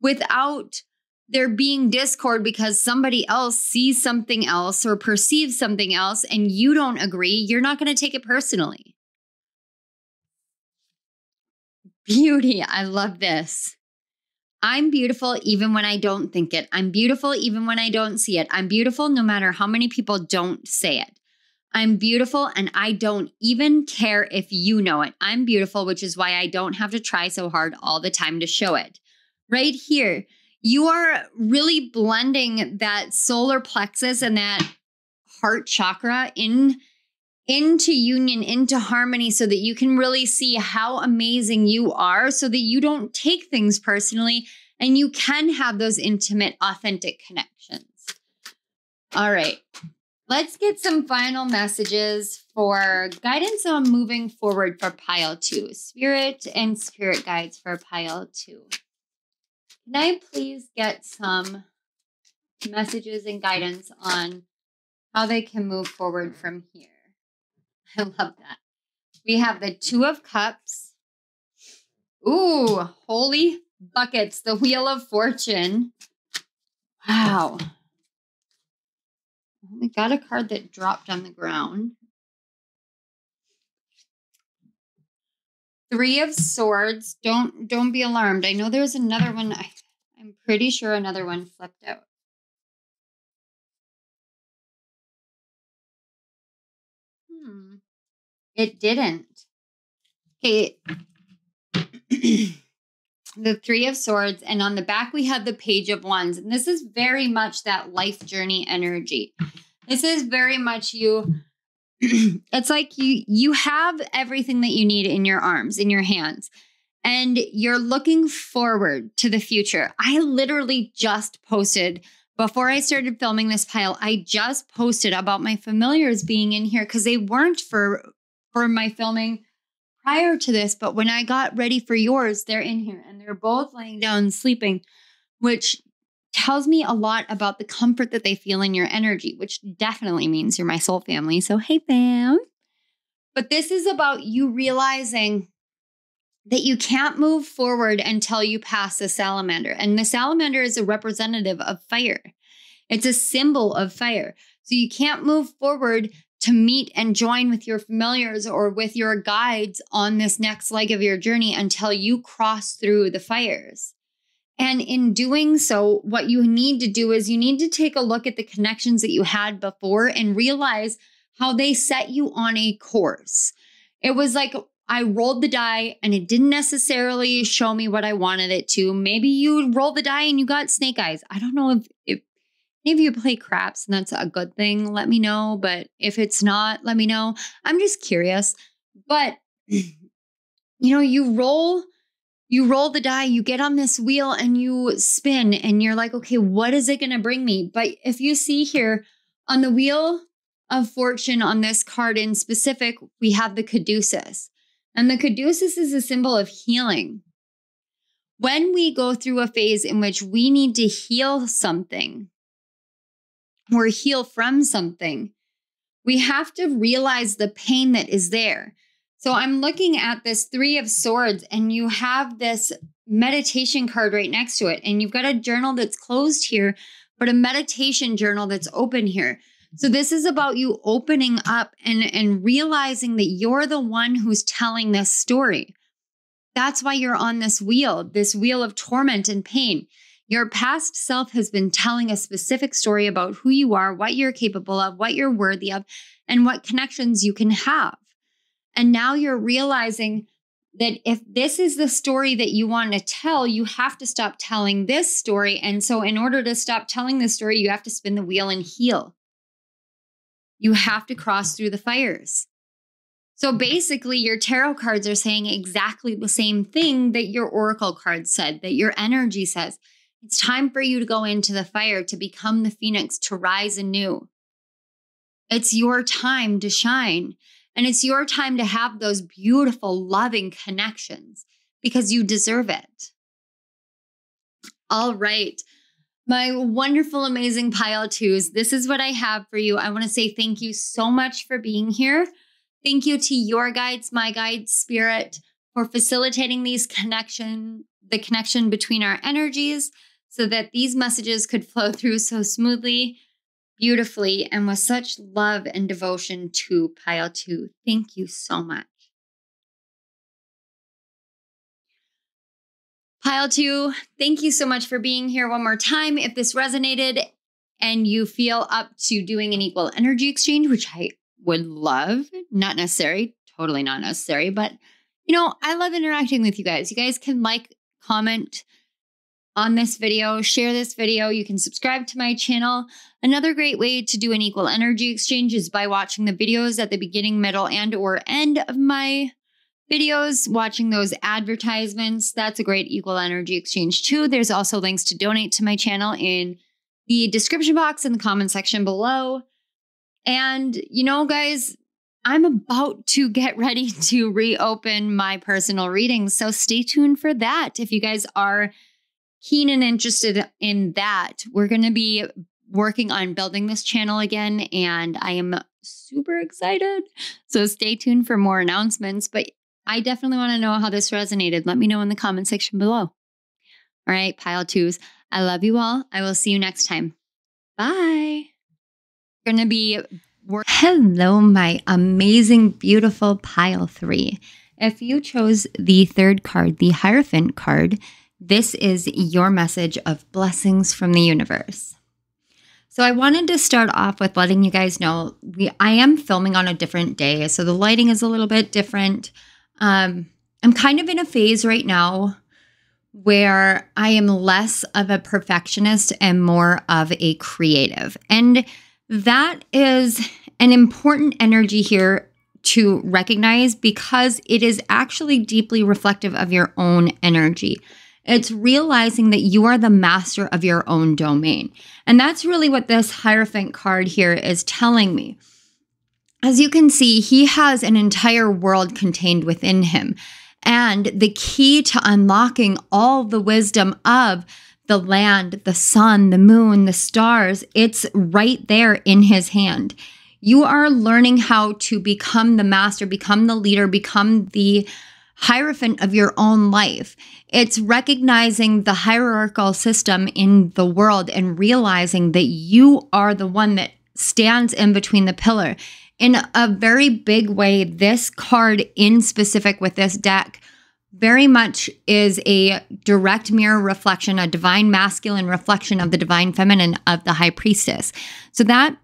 without there being discord because somebody else sees something else or perceives something else and you don't agree. You're not going to take it personally. Beauty. I love this. I'm beautiful even when I don't think it. I'm beautiful even when I don't see it. I'm beautiful no matter how many people don't say it. I'm beautiful and I don't even care if you know it. I'm beautiful, which is why I don't have to try so hard all the time to show it. Right here, you are really blending that solar plexus and that heart chakra into union, into harmony, so that you can really see how amazing you are, so that you don't take things personally and you can have those intimate, authentic connections. All right. Let's get some final messages for guidance on moving forward for pile 2. Spirit and spirit guides for pile 2. Can I please get some messages and guidance on how they can move forward from here? I love that. We have the 2 of Cups. Ooh, holy buckets. The Wheel of Fortune. Wow. We got a card that dropped on the ground. 3 of Swords. Don't be alarmed. I know there's another one. I'm pretty sure another one flipped out. It didn't. Okay. The 3 of Swords, and on the back we have the Page of Wands. And this is very much that life journey energy. This is very much you. It's like you have everything that you need in your arms, in your hands, and you're looking forward to the future. I literally just posted, before I started filming this pile, I just posted about my familiars being in here because they weren't for my filming prior to this, but when I got ready for yours, they're in here and they're both laying down sleeping, which tells me a lot about the comfort that they feel in your energy, which definitely means you're my soul family. So, hey fam. But this is about you realizing that you can't move forward until you pass the salamander. And the salamander is a representative of fire. It's a symbol of fire. So you can't move forward to meet and join with your familiars or with your guides on this next leg of your journey until you cross through the fires. And in doing so, what you need to do is you need to take a look at the connections that you had before and realize how they set you on a course. It was like I rolled the die and it didn't necessarily show me what I wanted it to. Maybe you rolled the die and you got snake eyes. I don't know if any of you play craps and that's a good thing, let me know. But if it's not, let me know. I'm just curious. But, you roll the die, you get on this wheel and you spin and you're like, okay, what is it going to bring me? But if you see here on the wheel of Fortune on this card in specific, we have the caduceus. And the caduceus is a symbol of healing. When we go through a phase in which we need to heal something or heal from something, we have to realize the pain that is there. So I'm looking at this Three of Swords, and you have this meditation card right next to it. And you've got a journal that's closed here, but a meditation journal that's open here. So this is about you opening up and realizing that you're the one who's telling this story. That's why you're on this wheel of torment and pain. Your past self has been telling a specific story about who you are, what you're capable of, what you're worthy of, and what connections you can have. And now you're realizing that if this is the story that you want to tell, you have to stop telling this story. And so in order to stop telling this story, you have to spin the wheel and heal. You have to cross through the fires. So basically, your tarot cards are saying exactly the same thing that your oracle cards said, that your energy says. It's time for you to go into the fire, to become the phoenix, to rise anew. It's your time to shine. And it's your time to have those beautiful, loving connections because you deserve it. All right. My wonderful, amazing pile twos. This is what I have for you. I want to say thank you so much for being here. Thank you to your guides, my guide spirit, for facilitating the connection between our energies so that these messages could flow through so smoothly, beautifully, and with such love and devotion to pile two. Thank you so much. Pile two, thank you so much for being here one more time. If this resonated and you feel up to doing an equal energy exchange, which I would love, not necessary, totally not necessary, but I love interacting with you guys. You guys can like, comment on this video, share this video. You can subscribe to my channel. Another great way to do an equal energy exchange is by watching the videos at the beginning, middle, and or end of my videos, watching those advertisements. That's a great equal energy exchange too. There's also links to donate to my channel in the description box in the comment section below. And guys, I'm about to get ready to reopen my personal readings. So stay tuned for that. If you guys are keen and interested in that, we're going to be working on building this channel again, and I am super excited. So stay tuned for more announcements, but I definitely want to know how this resonated. Let me know in the comment section below. All right, pile twos. I love you all. I will see you next time. Bye. We're going to be Hello, my amazing, beautiful pile three. If you chose the third card, the Hierophant card, this is your message of blessings from the universe. So I wanted to start off with letting you guys know I am filming on a different day, so the lighting is a little bit different. I'm kind of in a phase right now where I am less of a perfectionist and more of a creative. And that is an important energy here to recognize because it is actually deeply reflective of your own energy. It's realizing that you are the master of your own domain. And that's really what this Hierophant card here is telling me. As you can see, he has an entire world contained within him. And the key to unlocking all the wisdom of the land, the sun, the moon, the stars, it's right there in his hand. You are learning how to become the master, become the leader, become the Hierophant of your own life. It's recognizing the hierarchical system in the world and realizing that you are the one that stands in between the pillar. In a very big way, this card in specific with this deck very much is a direct mirror reflection, a divine masculine reflection of the divine feminine of the high priestess. So that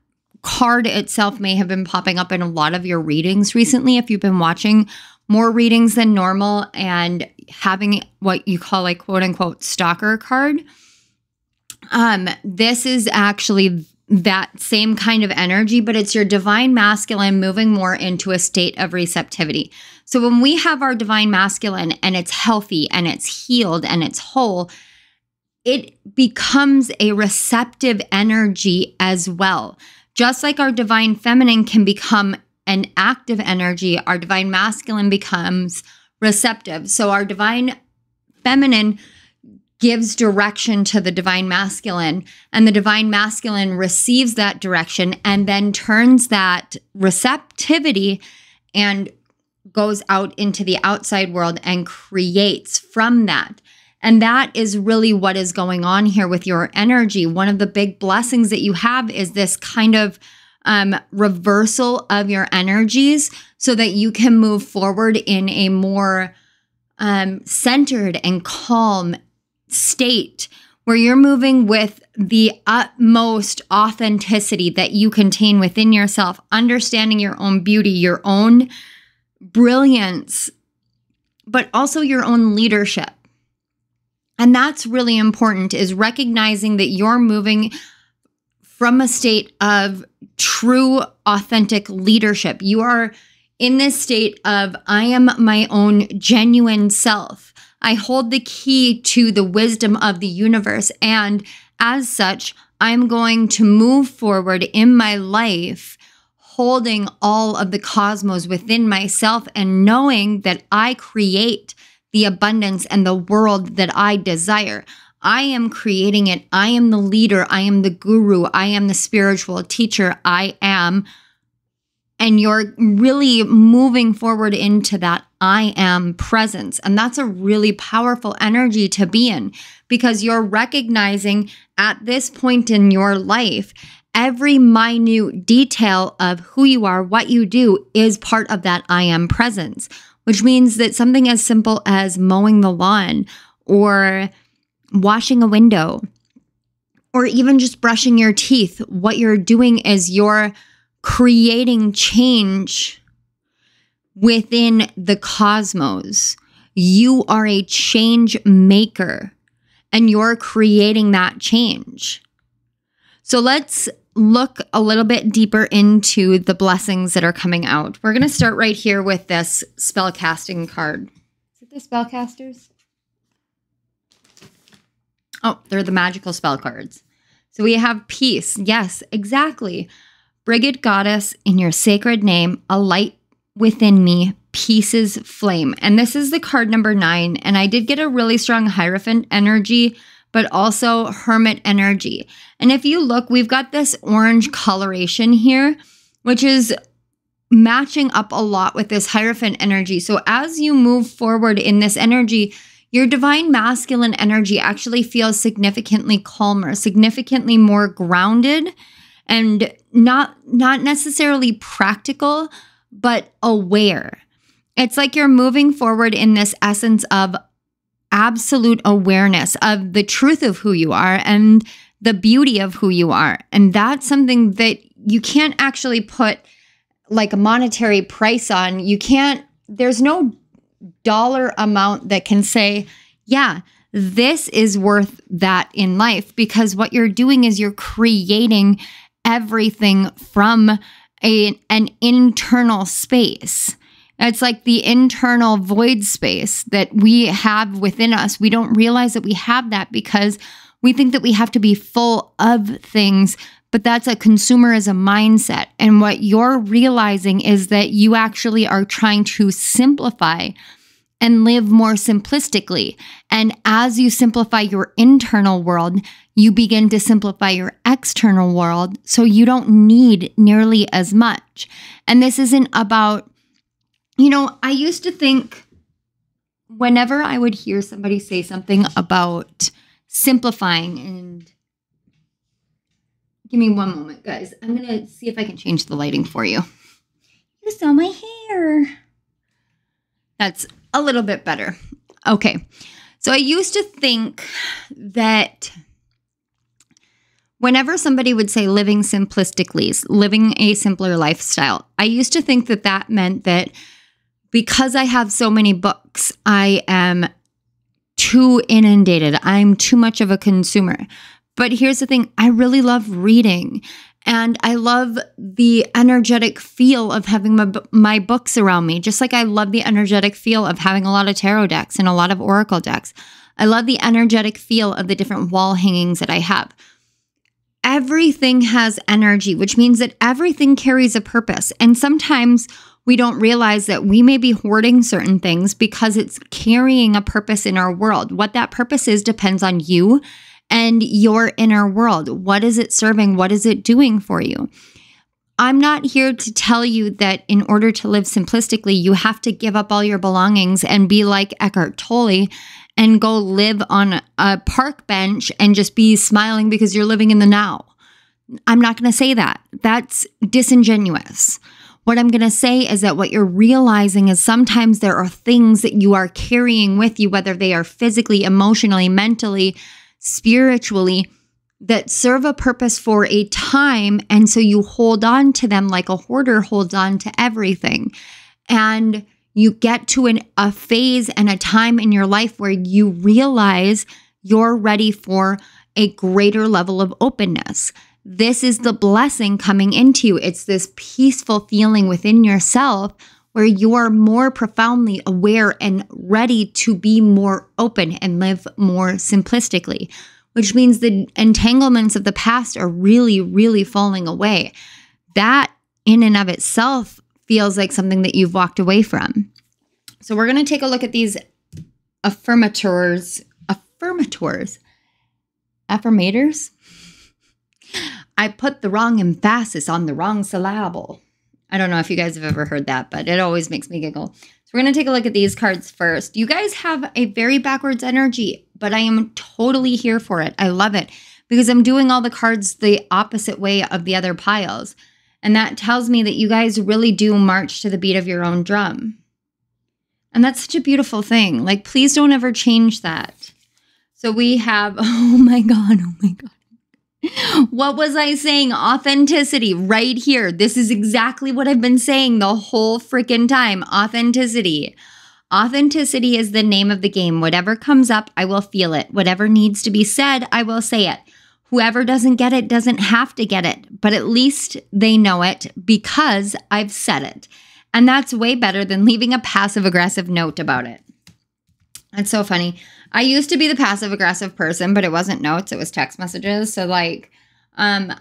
card itself may have been popping up in a lot of your readings recently if you've been watching more readings than normal and having what you call like quote unquote stalker card. This is actually that same kind of energy, but it's your divine masculine moving more into a state of receptivity. So when we have our divine masculine and it's healthy and it's healed and it's whole, it becomes a receptive energy as well Just like our divine feminine can become an active energy, our divine masculine becomes receptive. So our divine feminine gives direction to the divine masculine, and the divine masculine receives that direction and then turns that receptivity and goes out into the outside world and creates from that. And that is really what is going on here with your energy. One of the big blessings that you have is this kind of reversal of your energies so that you can move forward in a more centered and calm state where you're moving with the utmost authenticity that you contain within yourself, understanding your own beauty, your own brilliance, but also your own leadership. And that's really important, is recognizing that you're moving from a state of true, authentic leadership. You are in this state of, I am my own genuine self. I hold the key to the wisdom of the universe. And as such, I'm going to move forward in my life, holding all of the cosmos within myself and knowing that I create the abundance and the world that I desire. I am creating it. I am the leader. I am the guru. I am the spiritual teacher. I am. And you're really moving forward into that I am presence. And that's a really powerful energy to be in, because you're recognizing at this point in your life, every minute detail of who you are, what you do is part of that I am presence, which means that something as simple as mowing the lawn or washing a window or even just brushing your teeth, what you're doing is you're creating change within the cosmos. You are a change maker and you're creating that change. So let's look a little bit deeper into the blessings that are coming out. We're going to start right here with this spellcasting card. Is it the spellcasters? Oh, they're the magical spell cards. So we have peace. Yes, exactly. Brigid goddess, in your sacred name, a light within me, peace's flame. And this is the card number 9. And I did get a really strong Hierophant energy, but also Hermit energy. And if you look, we've got this orange coloration here, which is matching up a lot with this Hierophant energy. So as you move forward in this energy, your divine masculine energy actually feels significantly calmer, significantly more grounded, and not necessarily practical, but aware. It's like you're moving forward in this essence of absolute awareness of the truth of who you are and the beauty of who you are. And that's something that you can't actually put like a monetary price on. There's no dollar amount that can say, yeah, this is worth that in life, because what you're doing is you're creating everything from an internal space. It's like the internal void space that we have within us. We don't realize that we have that because we think that we have to be full of things, but that's a consumerism mindset. And what you're realizing is that you actually are trying to simplify and live more simplistically. And as you simplify your internal world, you begin to simplify your external world so you don't need nearly as much. And this isn't about, I used to think whenever I would hear somebody say something about simplifying, and give me one moment, guys. I'm going to see if I can change the lighting for you. You saw my hair. That's a little bit better. Okay. So I used to think that whenever somebody would say living simplistically, living a simpler lifestyle, I used to think that that meant that because I have so many books, I am too inundated. I'm too much of a consumer. But here's the thing. I really love reading. And I love the energetic feel of having my books around me, just like I love the energetic feel of having a lot of tarot decks and a lot of oracle decks. I love the energetic feel of the different wall hangings that I have. everything has energy, which means that everything carries a purpose. And sometimes we don't realize that we may be hoarding certain things because it's carrying a purpose in our world. What that purpose is depends on you and your inner world. What is it serving? What is it doing for you? I'm not here to tell you that in order to live simplistically, you have to give up all your belongings and be like Eckhart Tolle and go live on a park bench and just be smiling because you're living in the now. I'm not going to say that. That's disingenuous. What I'm going to say is that what you're realizing is sometimes there are things that you are carrying with you, whether they are physically, emotionally, mentally, spiritually, that serve a purpose for a time. And so you hold on to them like a hoarder holds on to everything. And you get to a phase and a time in your life where you realize you're ready for a greater level of openness. This is the blessing coming into you. It's this peaceful feeling within yourself where you are more profoundly aware and ready to be more open and live more simplistically, which means the entanglements of the past are really, really falling away. That in and of itself feels like something that you've walked away from. So we're going to take a look at these affirmators. I put the wrong emphasis on the wrong syllable. I don't know if you guys have ever heard that, but it always makes me giggle. So we're going to take a look at these cards first. You guys have a very backwards energy, but I am totally here for it. I love it because I'm doing all the cards the opposite way of the other piles. And that tells me that you guys really do march to the beat of your own drum. And that's such a beautiful thing. Like, please don't ever change that. So we have, oh my God. What was I saying? Authenticity right here. This is exactly what I've been saying the whole freaking time. Authenticity. Authenticity is the name of the game. Whatever comes up, I will feel it. Whatever needs to be said, I will say it. Whoever doesn't get it doesn't have to get it, but at least they know it because I've said it. And that's way better than leaving a passive-aggressive note about it. That's so funny. I used to be the passive-aggressive person, but it wasn't notes. It was text messages. So like, when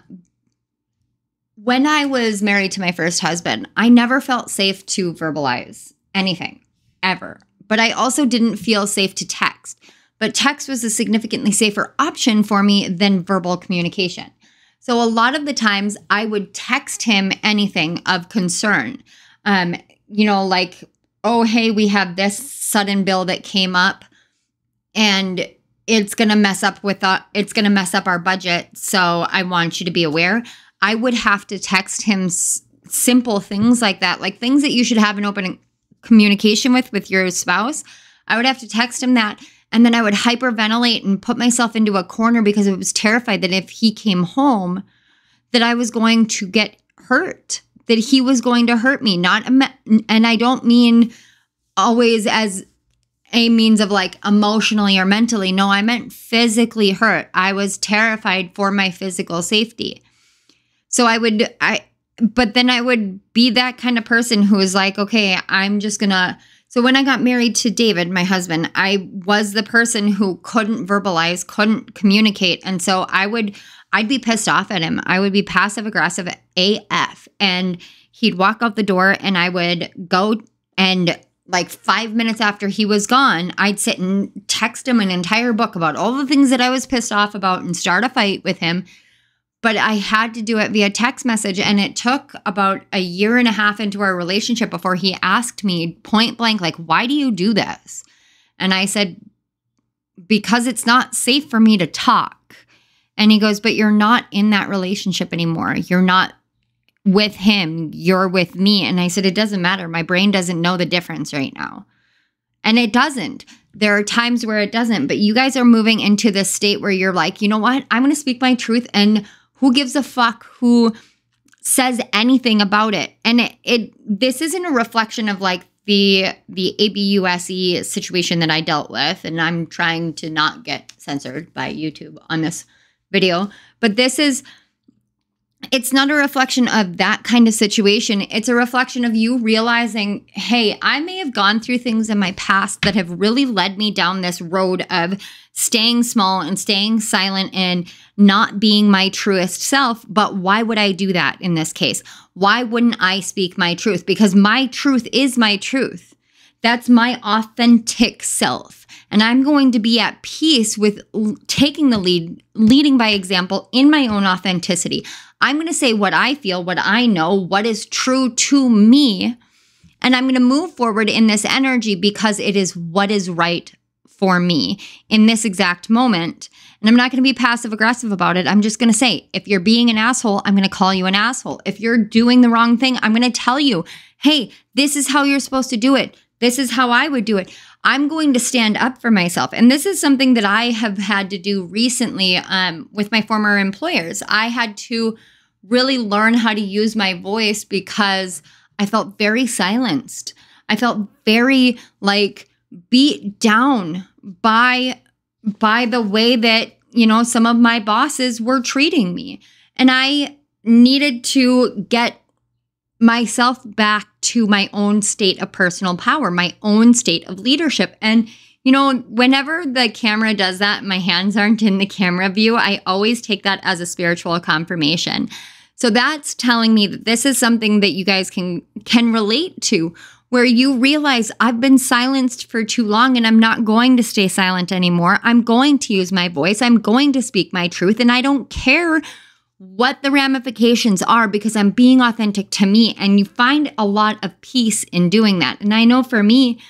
I was married to my first husband, I never felt safe to verbalize anything, ever. But I also didn't feel safe to text. But text was a significantly safer option for me than verbal communication. So a lot of the times I would text him anything of concern. You know, like, oh, hey, we have this sudden bill that came up and it's going to mess up our budget. So I want you to be aware. I would have to text him simple things like that, like things that you should have an open communication with your spouse. I would have to text him that. And then I would hyperventilate and put myself into a corner because I was terrified that if he came home, that I was going to get hurt, that he was going to hurt me. And I don't mean always as a means of like emotionally or mentally. No, I meant physically hurt. I was terrified for my physical safety. So but then I would be that kind of person who was like, okay, I'm just gonna. So when I got married to David, my husband, I was the person who couldn't verbalize, couldn't communicate. And so I'd be pissed off at him. I would be passive aggressive AF. And he'd walk out the door and I would go and like 5 minutes after he was gone, I'd sit and text him an entire book about all the things that I was pissed off about and start a fight with him. But I had to do it via text message. And it took about a year and a half into our relationship before he asked me point blank, like, why do you do this? And I said, because it's not safe for me to talk. And he goes, but you're not in that relationship anymore. You're not with him. You're with me. And I said, it doesn't matter. My brain doesn't know the difference right now. And it doesn't. There are times where it doesn't. But you guys are moving into this state where you're like, you know what? I'm going to speak my truth. And who gives a fuck who says anything about it? And this isn't a reflection of like the ABUSE situation that I dealt with. And I'm trying to not get censored by YouTube on this video. But this is it's not a reflection of that kind of situation. It's a reflection of you realizing, hey, I may have gone through things in my past that have really led me down this road of staying small and staying silent and not being my truest self. But why would I do that in this case? Why wouldn't I speak my truth? Because my truth is my truth. That's my authentic self. And I'm going to be at peace with taking the lead, leading by example in my own authenticity. I'm going to say what I feel, what I know, what is true to me. And I'm going to move forward in this energy because it is what is right for me in this exact moment. And I'm not going to be passive aggressive about it. I'm just going to say, if you're being an asshole, I'm going to call you an asshole. If you're doing the wrong thing, I'm going to tell you, hey, this is how you're supposed to do it. This is how I would do it. I'm going to stand up for myself. And this is something that I have had to do recently with my former employers. I had to really learn how to use my voice because I felt very silenced. I felt very like beat down by the way that, you know, some of my bosses were treating me. And I needed to get myself back to my own state of personal power, my own state of leadership. And, you know, whenever the camera does that, my hands aren't in the camera view, I always take that as a spiritual confirmation. So that's telling me that this is something that you guys can relate to, where you realize I've been silenced for too long and I'm not going to stay silent anymore. I'm going to use my voice. I'm going to speak my truth. And I don't care what the ramifications are because I'm being authentic to me. And you find a lot of peace in doing that. And I know for me,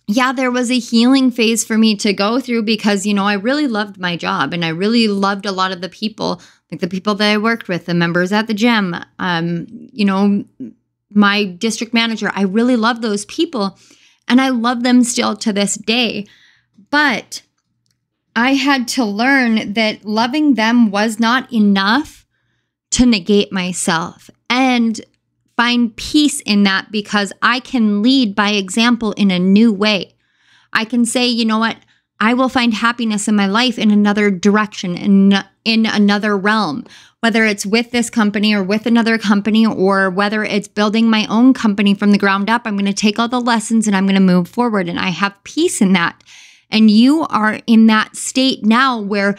yeah, there was a healing phase for me to go through because, you know, I really loved my job and I really loved a lot of the people, like the people that I worked with, the members at the gym, you know, my district manager. I really love those people and I love them still to this day. But I had to learn that loving them was not enough to negate myself and find peace in that because I can lead by example in a new way. I can say, you know what? I will find happiness in my life in another direction, in another realm, whether it's with this company or with another company, or whether it's building my own company from the ground up. I'm going to take all the lessons and I'm going to move forward. And I have peace in that. And you are in that state now where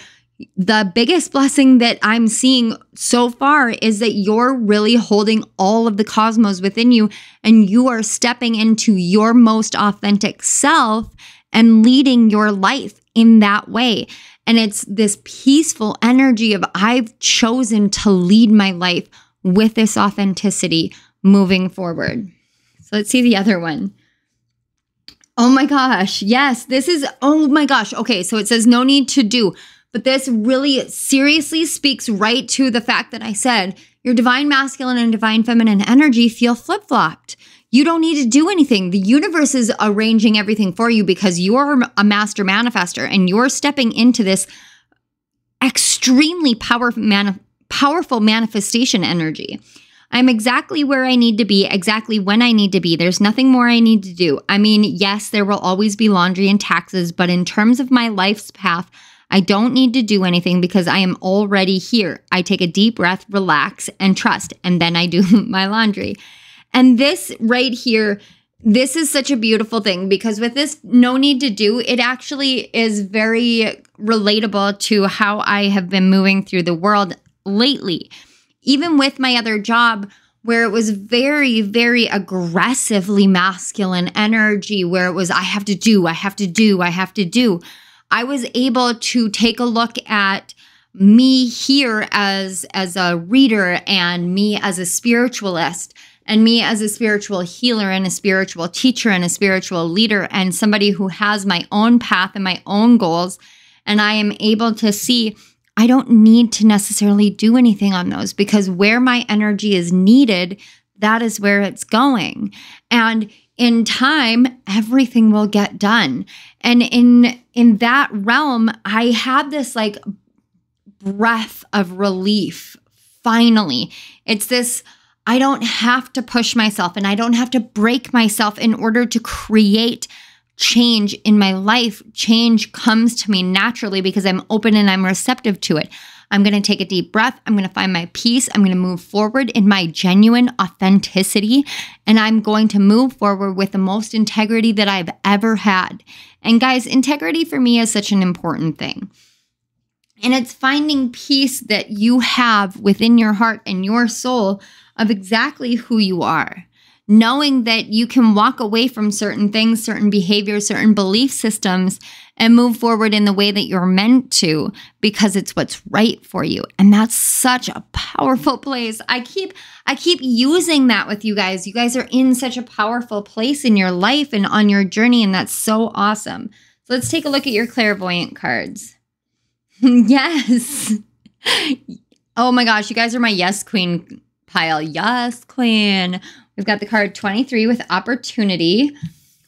the biggest blessing that I'm seeing so far is that you're really holding all of the cosmos within you and you are stepping into your most authentic self and leading your life in that way. And it's this peaceful energy of I've chosen to lead my life with this authenticity moving forward. So let's see the other one. Oh my gosh. Yes, this is, oh my gosh. Okay, so it says no need to do, but this really seriously speaks right to the fact that I said your divine masculine and divine feminine energy feel flip-flopped. You don't need to do anything. The universe is arranging everything for you because you're a master manifester and you're stepping into this extremely powerful manifestation energy. I'm exactly where I need to be, exactly when I need to be. There's nothing more I need to do. I mean, yes, there will always be laundry and taxes, but in terms of my life's path, I don't need to do anything because I am already here. I take a deep breath, relax, and trust, and then I do my laundry. And this right here, this is such a beautiful thing because with this no need to do, it actually is very relatable to how I have been moving through the world lately. Even with my other job, where it was very, very aggressively masculine energy, where it was, I have to do, I have to do, I have to do. I was able to take a look at me here as a reader and me as a spiritualist and me as a spiritual healer and a spiritual teacher and a spiritual leader and somebody who has my own path and my own goals. And I am able to see I don't need to necessarily do anything on those because where my energy is needed, that is where it's going. And in time, everything will get done. And in that realm, I had this like breath of relief. Finally, it's this, I don't have to push myself and I don't have to break myself in order to create change in my life. Change comes to me naturally because I'm open and I'm receptive to it. I'm going to take a deep breath. I'm going to find my peace. I'm going to move forward in my genuine authenticity. And I'm going to move forward with the most integrity that I've ever had. And guys, integrity for me is such an important thing. And it's finding peace that you have within your heart and your soul of exactly who you are. Knowing that you can walk away from certain things, certain behaviors, certain belief systems, and move forward in the way that you're meant to because it's what's right for you. And that's such a powerful place. I keep using that with you guys. You guys are in such a powerful place in your life and on your journey, and that's so awesome. So let's take a look at your clairvoyant cards. Yes. Oh my gosh, you guys are my yes queen pile. Yes, queen. We've got the card 23 with opportunity.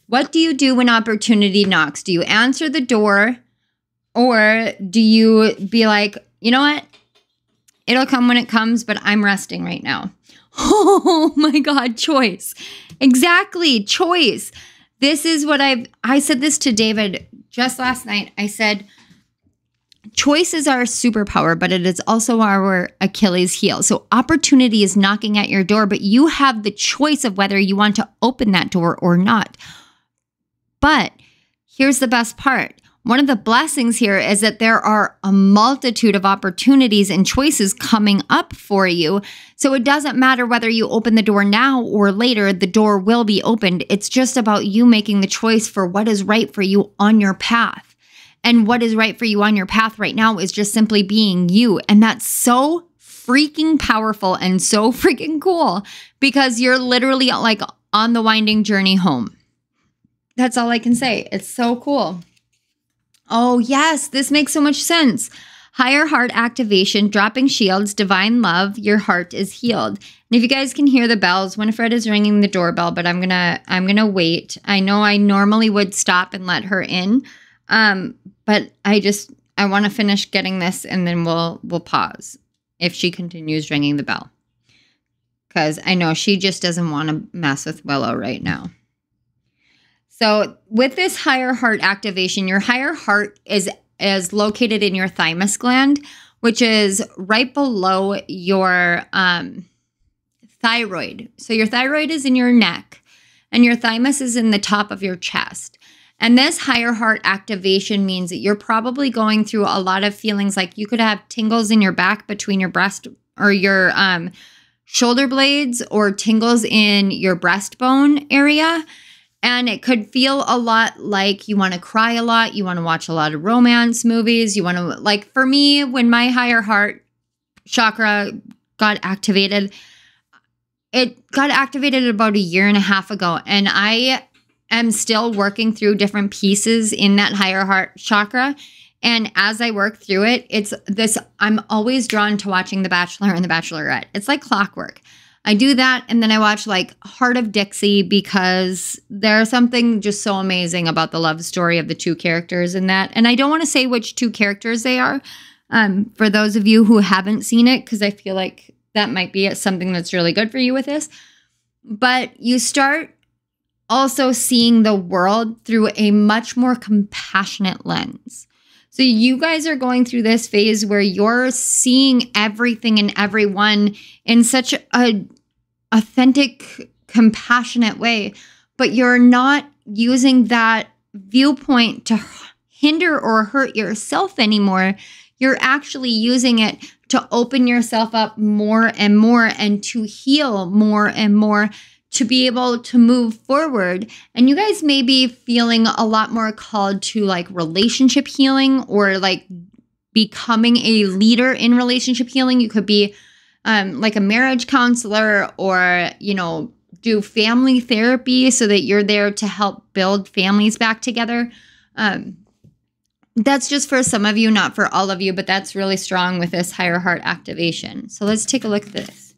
What do you do when opportunity knocks? Do you answer the door, or do you be like, you know what? It'll come when it comes, but I'm resting right now. Oh my God, choice. Exactly, choice. This is what I said this to David just last night. I said, choice is our superpower, but it is also our Achilles heel. So opportunity is knocking at your door, but you have the choice of whether you want to open that door or not. But here's the best part. One of the blessings here is that there are a multitude of opportunities and choices coming up for you. So it doesn't matter whether you open the door now or later, the door will be opened. It's just about you making the choice for what is right for you on your path. And what is right for you on your path right now is just simply being you. And that's so freaking powerful and so freaking cool because you're literally like on the winding journey home. That's all I can say. It's so cool. Oh, yes, this makes so much sense. Higher heart activation, dropping shields, divine love, your heart is healed. And if you guys can hear the bells, Winifred is ringing the doorbell, but I'm gonna wait. I know I normally would stop and let her in. But I want to finish getting this and then we'll pause if she continues ringing the bell. Because I know she just doesn't want to mess with Willow right now. So with this higher heart activation, your higher heart is located in your thymus gland, which is right below your thyroid. So your thyroid is in your neck and your thymus is in the top of your chest. And this higher heart activation means that you're probably going through a lot of feelings like you could have tingles in your back between your breast or your shoulder blades or tingles in your breastbone area. And it could feel a lot like you want to cry a lot. You want to watch a lot of romance movies. You want to, like for me, when my higher heart chakra got activated, it got activated about 1.5 years ago. And I am still working through different pieces in that higher heart chakra. And as I work through it, I'm always drawn to watching The Bachelor and The Bachelorette. It's like clockwork. I do that, and then I watch like Heart of Dixie because there's something just so amazing about the love story of the two characters in that. And I don't want to say which two characters they are for those of you who haven't seen it, because I feel like that might be something that's really good for you with this. But you start also seeing the world through a much more compassionate lens. So you guys are going through this phase where you're seeing everything and everyone in such a authentic, compassionate way, but you're not using that viewpoint to hinder or hurt yourself anymore. You're actually using it to open yourself up more and more and to heal more and more, to be able to move forward. And you guys may be feeling a lot more called to like relationship healing or like becoming a leader in relationship healing. You could be like a marriage counselor or, you know, do family therapy so that you're there to help build families back together. That's just for some of you, not for all of you, but that's really strong with this higher heart activation. So let's take a look at this.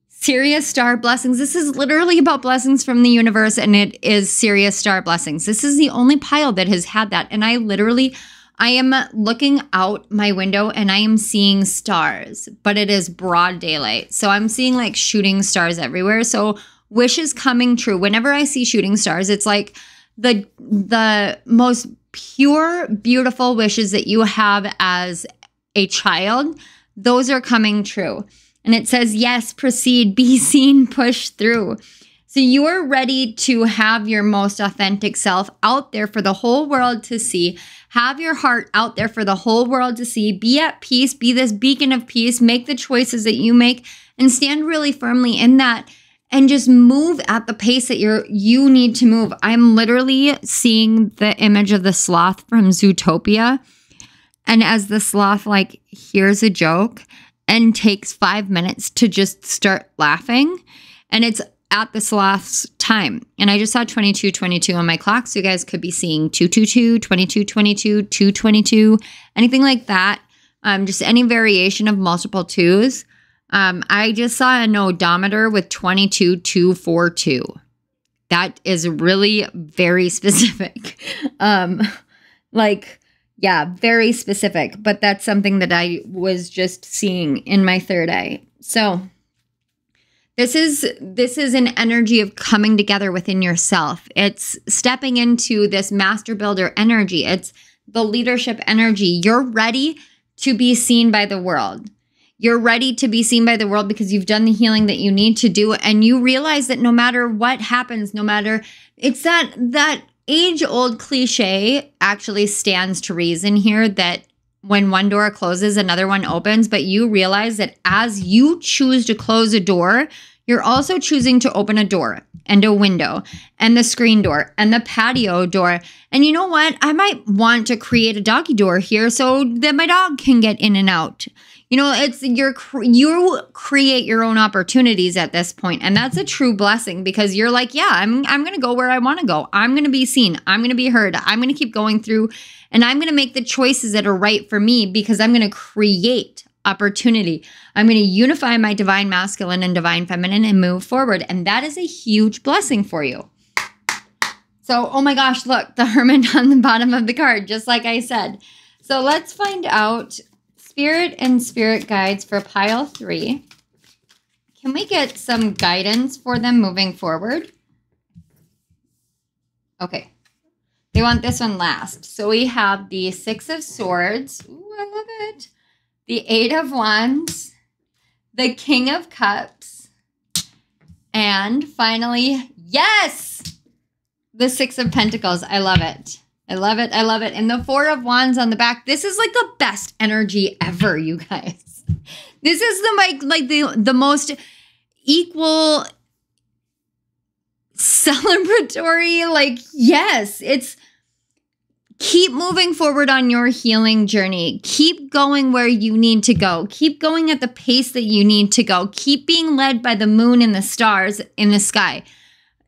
Sirius star blessings. This is literally about blessings from the universe, and it is Sirius star blessings. This is the only pile that has had that. And I am looking out my window and I am seeing stars, but it is broad daylight. So I'm seeing like shooting stars everywhere. So wishes coming true. Whenever I see shooting stars, it's like the most pure, beautiful wishes that you have as a child, those are coming true. And it says, yes, proceed, be seen, push through. So you are ready to have your most authentic self out there for the whole world to see. Have your heart out there for the whole world to see. Be at peace. Be this beacon of peace. Make the choices that you make and stand really firmly in that. And just move at the pace that you need to move. I'm literally seeing the image of the sloth from Zootopia. And as the sloth like hears a joke and takes 5 minutes to just start laughing. And it's at the sloth's time. And I just saw 2222 on my clock. So you guys could be seeing 222, 2222, 222, anything like that. Just any variation of multiple twos. I just saw an odometer with 22242. That is really very specific. Very specific. But that's something that I was just seeing in my third eye. So this is an energy of coming together within yourself. It's stepping into this master builder energy. It's the leadership energy. You're ready to be seen by the world. You're ready to be seen by the world because you've done the healing that you need to do. And you realize that no matter what happens, it's that age-old cliche actually stands to reason here, that when one door closes, another one opens. But you realize that as you choose to close a door, you're also choosing to open a door and a window and the screen door and the patio door. And you know what? I might want to create a doggy door here so that my dog can get in and out. You know, you create your own opportunities at this point. And that's a true blessing because you're like, yeah, I'm going to go where I want to go. I'm going to be seen. I'm going to be heard. I'm going to keep going through and I'm going to make the choices that are right for me because I'm going to create opportunity. I'm going to unify my divine masculine and divine feminine and move forward. And that is a huge blessing for you. So, oh my gosh, look, the Hermit on the bottom of the card, just like I said. So let's find out Spirit and Spirit guides for pile 3. Can we get some guidance for them moving forward? Okay. They want this one last. So we have the 6 of Swords. Ooh, I love it. The 8 of Wands. The King of Cups. And finally, yes! The 6 of Pentacles. I love it. I love it. I love it. And the 4 of Wands on the back. This is like the best energy ever, you guys. This is the most equal, celebratory, yes, it's keep moving forward on your healing journey. Keep going where you need to go. Keep going at the pace that you need to go. Keep being led by the moon and the stars in the sky.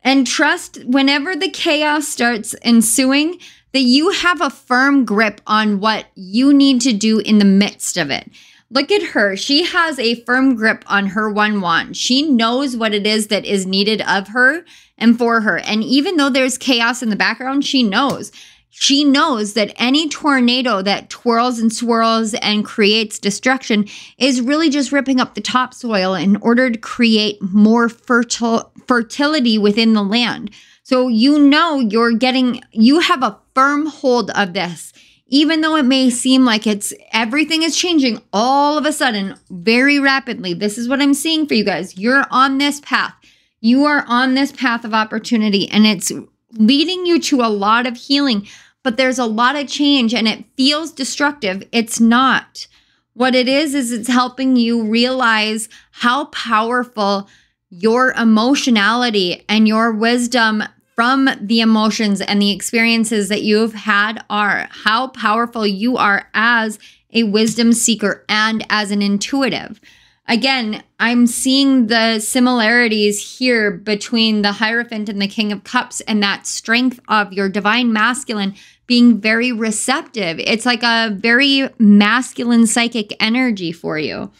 And trust whenever the chaos starts ensuing, that you have a firm grip on what you need to do in the midst of it. Look at her. She has a firm grip on her one wand. She knows what it is that is needed of her and for her. And even though there's chaos in the background, she knows. She knows that any tornado that twirls and swirls and creates destruction is really just ripping up the topsoil in order to create more fertility within the land. So you know you have a firm hold of this, even though it may seem like everything is changing all of a sudden very rapidly. This is what I'm seeing for you guys. You're on this path. You are on this path of opportunity and it's leading you to a lot of healing, but there's a lot of change and it feels destructive. It's not. What it is it's helping you realize how powerful your emotionality and your wisdom from the emotions and the experiences that you've had are, how powerful you are as a wisdom seeker and as an intuitive. Again, I'm seeing the similarities here between the Hierophant and the King of Cups and that strength of your divine masculine being very receptive. It's like a very masculine psychic energy for you.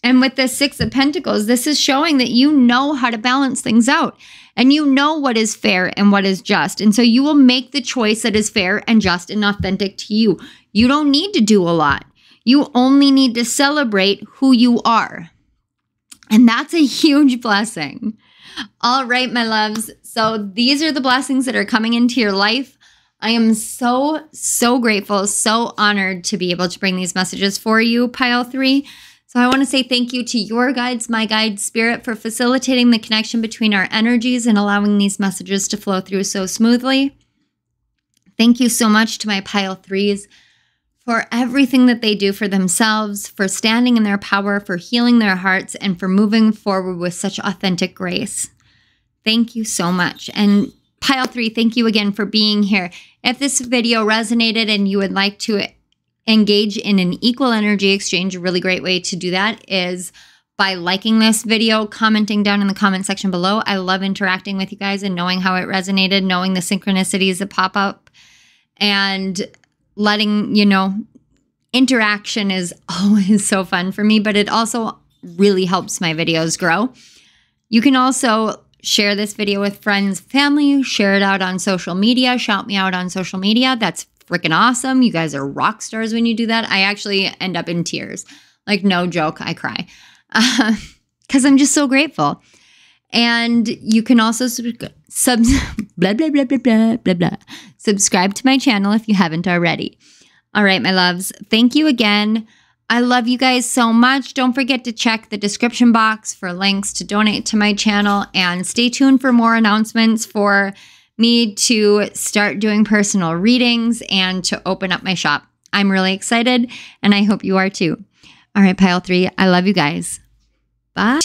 And with the 6 of Pentacles, this is showing that you know how to balance things out and you know what is fair and what is just. And so you will make the choice that is fair and just and authentic to you. You don't need to do a lot. You only need to celebrate who you are. And that's a huge blessing. All right, my loves. So these are the blessings that are coming into your life. I am so, so grateful, so honored to be able to bring these messages for you, Pile 3. So I want to say thank you to your guides, my guide, Spirit, for facilitating the connection between our energies and allowing these messages to flow through so smoothly. Thank you so much to my Pile 3s for everything that they do for themselves, for standing in their power, for healing their hearts, and for moving forward with such authentic grace. Thank you so much. And Pile 3, thank you again for being here. If this video resonated and you would like to engage in an equal energy exchange, a really great way to do that is by liking this video, commenting down in the comment section below. I love interacting with you guys and knowing how it resonated, knowing the synchronicities that pop up, and letting you know. Interaction is always so fun for me, but it also really helps my videos grow. You can also share this video with friends, family, share it out on social media, shout me out on social media. That's freaking awesome. You guys are rock stars when you do that. I actually end up in tears. Like, no joke, I cry. Because I'm just so grateful. And you can also subscribe to my channel if you haven't already. All right, my loves. Thank you again. I love you guys so much. Don't forget to check the description box for links to donate to my channel, and stay tuned for more announcements for me to start doing personal readings and to open up my shop. I'm really excited, and I hope you are too. All right, Pile 3, I love you guys. Bye.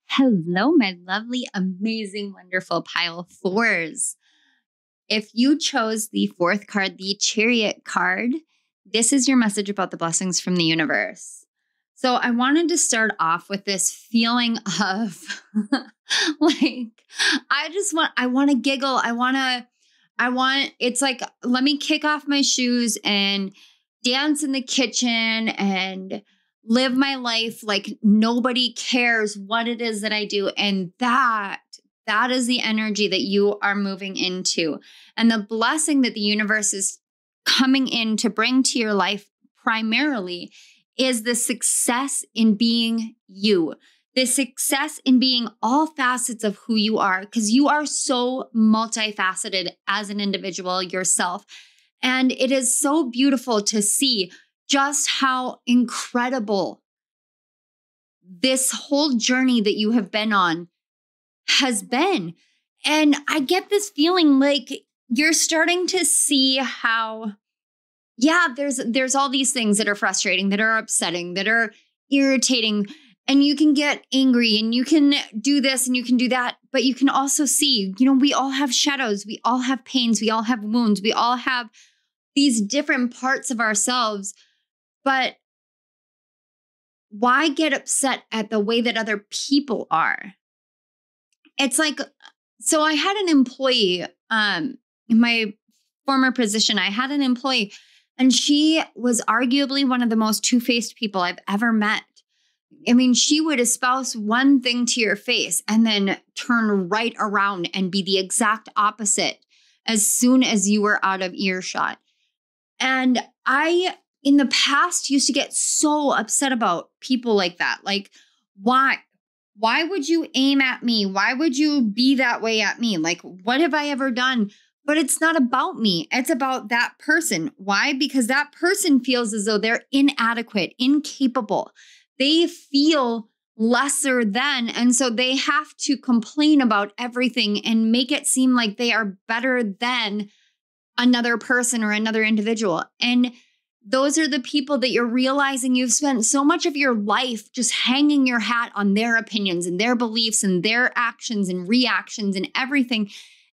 Hello, my lovely, amazing, wonderful Pile 4s. If you chose the 4th card, the Chariot card, this is your message about the blessings from the universe. So I wanted to start off with this feeling of like, I want to giggle. It's like, let me kick off my shoes and dance in the kitchen and live my life like nobody cares what it is that I do. And that is the energy that you are moving into. And the blessing that the universe is coming in to bring to your life primarily is the success in being you, the success in being all facets of who you are, because you are so multifaceted as an individual yourself. And it is so beautiful to see just how incredible this whole journey that you have been on has been. And I get this feeling like you're starting to see how, yeah, there's all these things that are frustrating, that are upsetting, that are irritating, and you can get angry and you can do this and you can do that. But you can also see, we all have shadows, we all have pains, we all have wounds, we all have these different parts of ourselves. But why get upset at the way that other people are? It's like, so I had an employee, in my former position, I had an employee, and she was arguably one of the most two-faced people I've ever met. I mean, she would espouse one thing to your face and then turn right around and be the exact opposite as soon as you were out of earshot. And I, in the past, used to get so upset about people like that. Like, why? Why would you aim at me? Why would you be that way at me? Like, what have I ever done? But it's not about me. It's about that person. Why? Because that person feels as though they're inadequate, incapable. They feel lesser than, and so they have to complain about everything and make it seem like they are better than another person or another individual. And those are the people that you're realizing you've spent so much of your life just hanging your hat on their opinions and their beliefs and their actions and reactions and everything.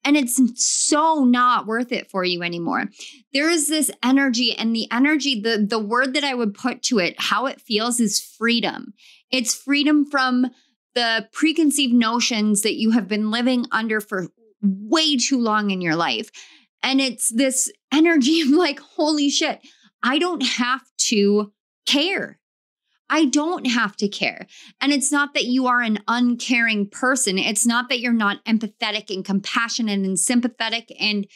And it's so not worth it for you anymore. There is this energy, and the energy, the word that I would put to it, how it feels, is freedom. It's freedom from the preconceived notions that you have been living under for way too long in your life. And it's this energy of like, holy shit, I don't have to care. I don't have to care. And it's not that you are an uncaring person. It's not that you're not empathetic and compassionate and sympathetic and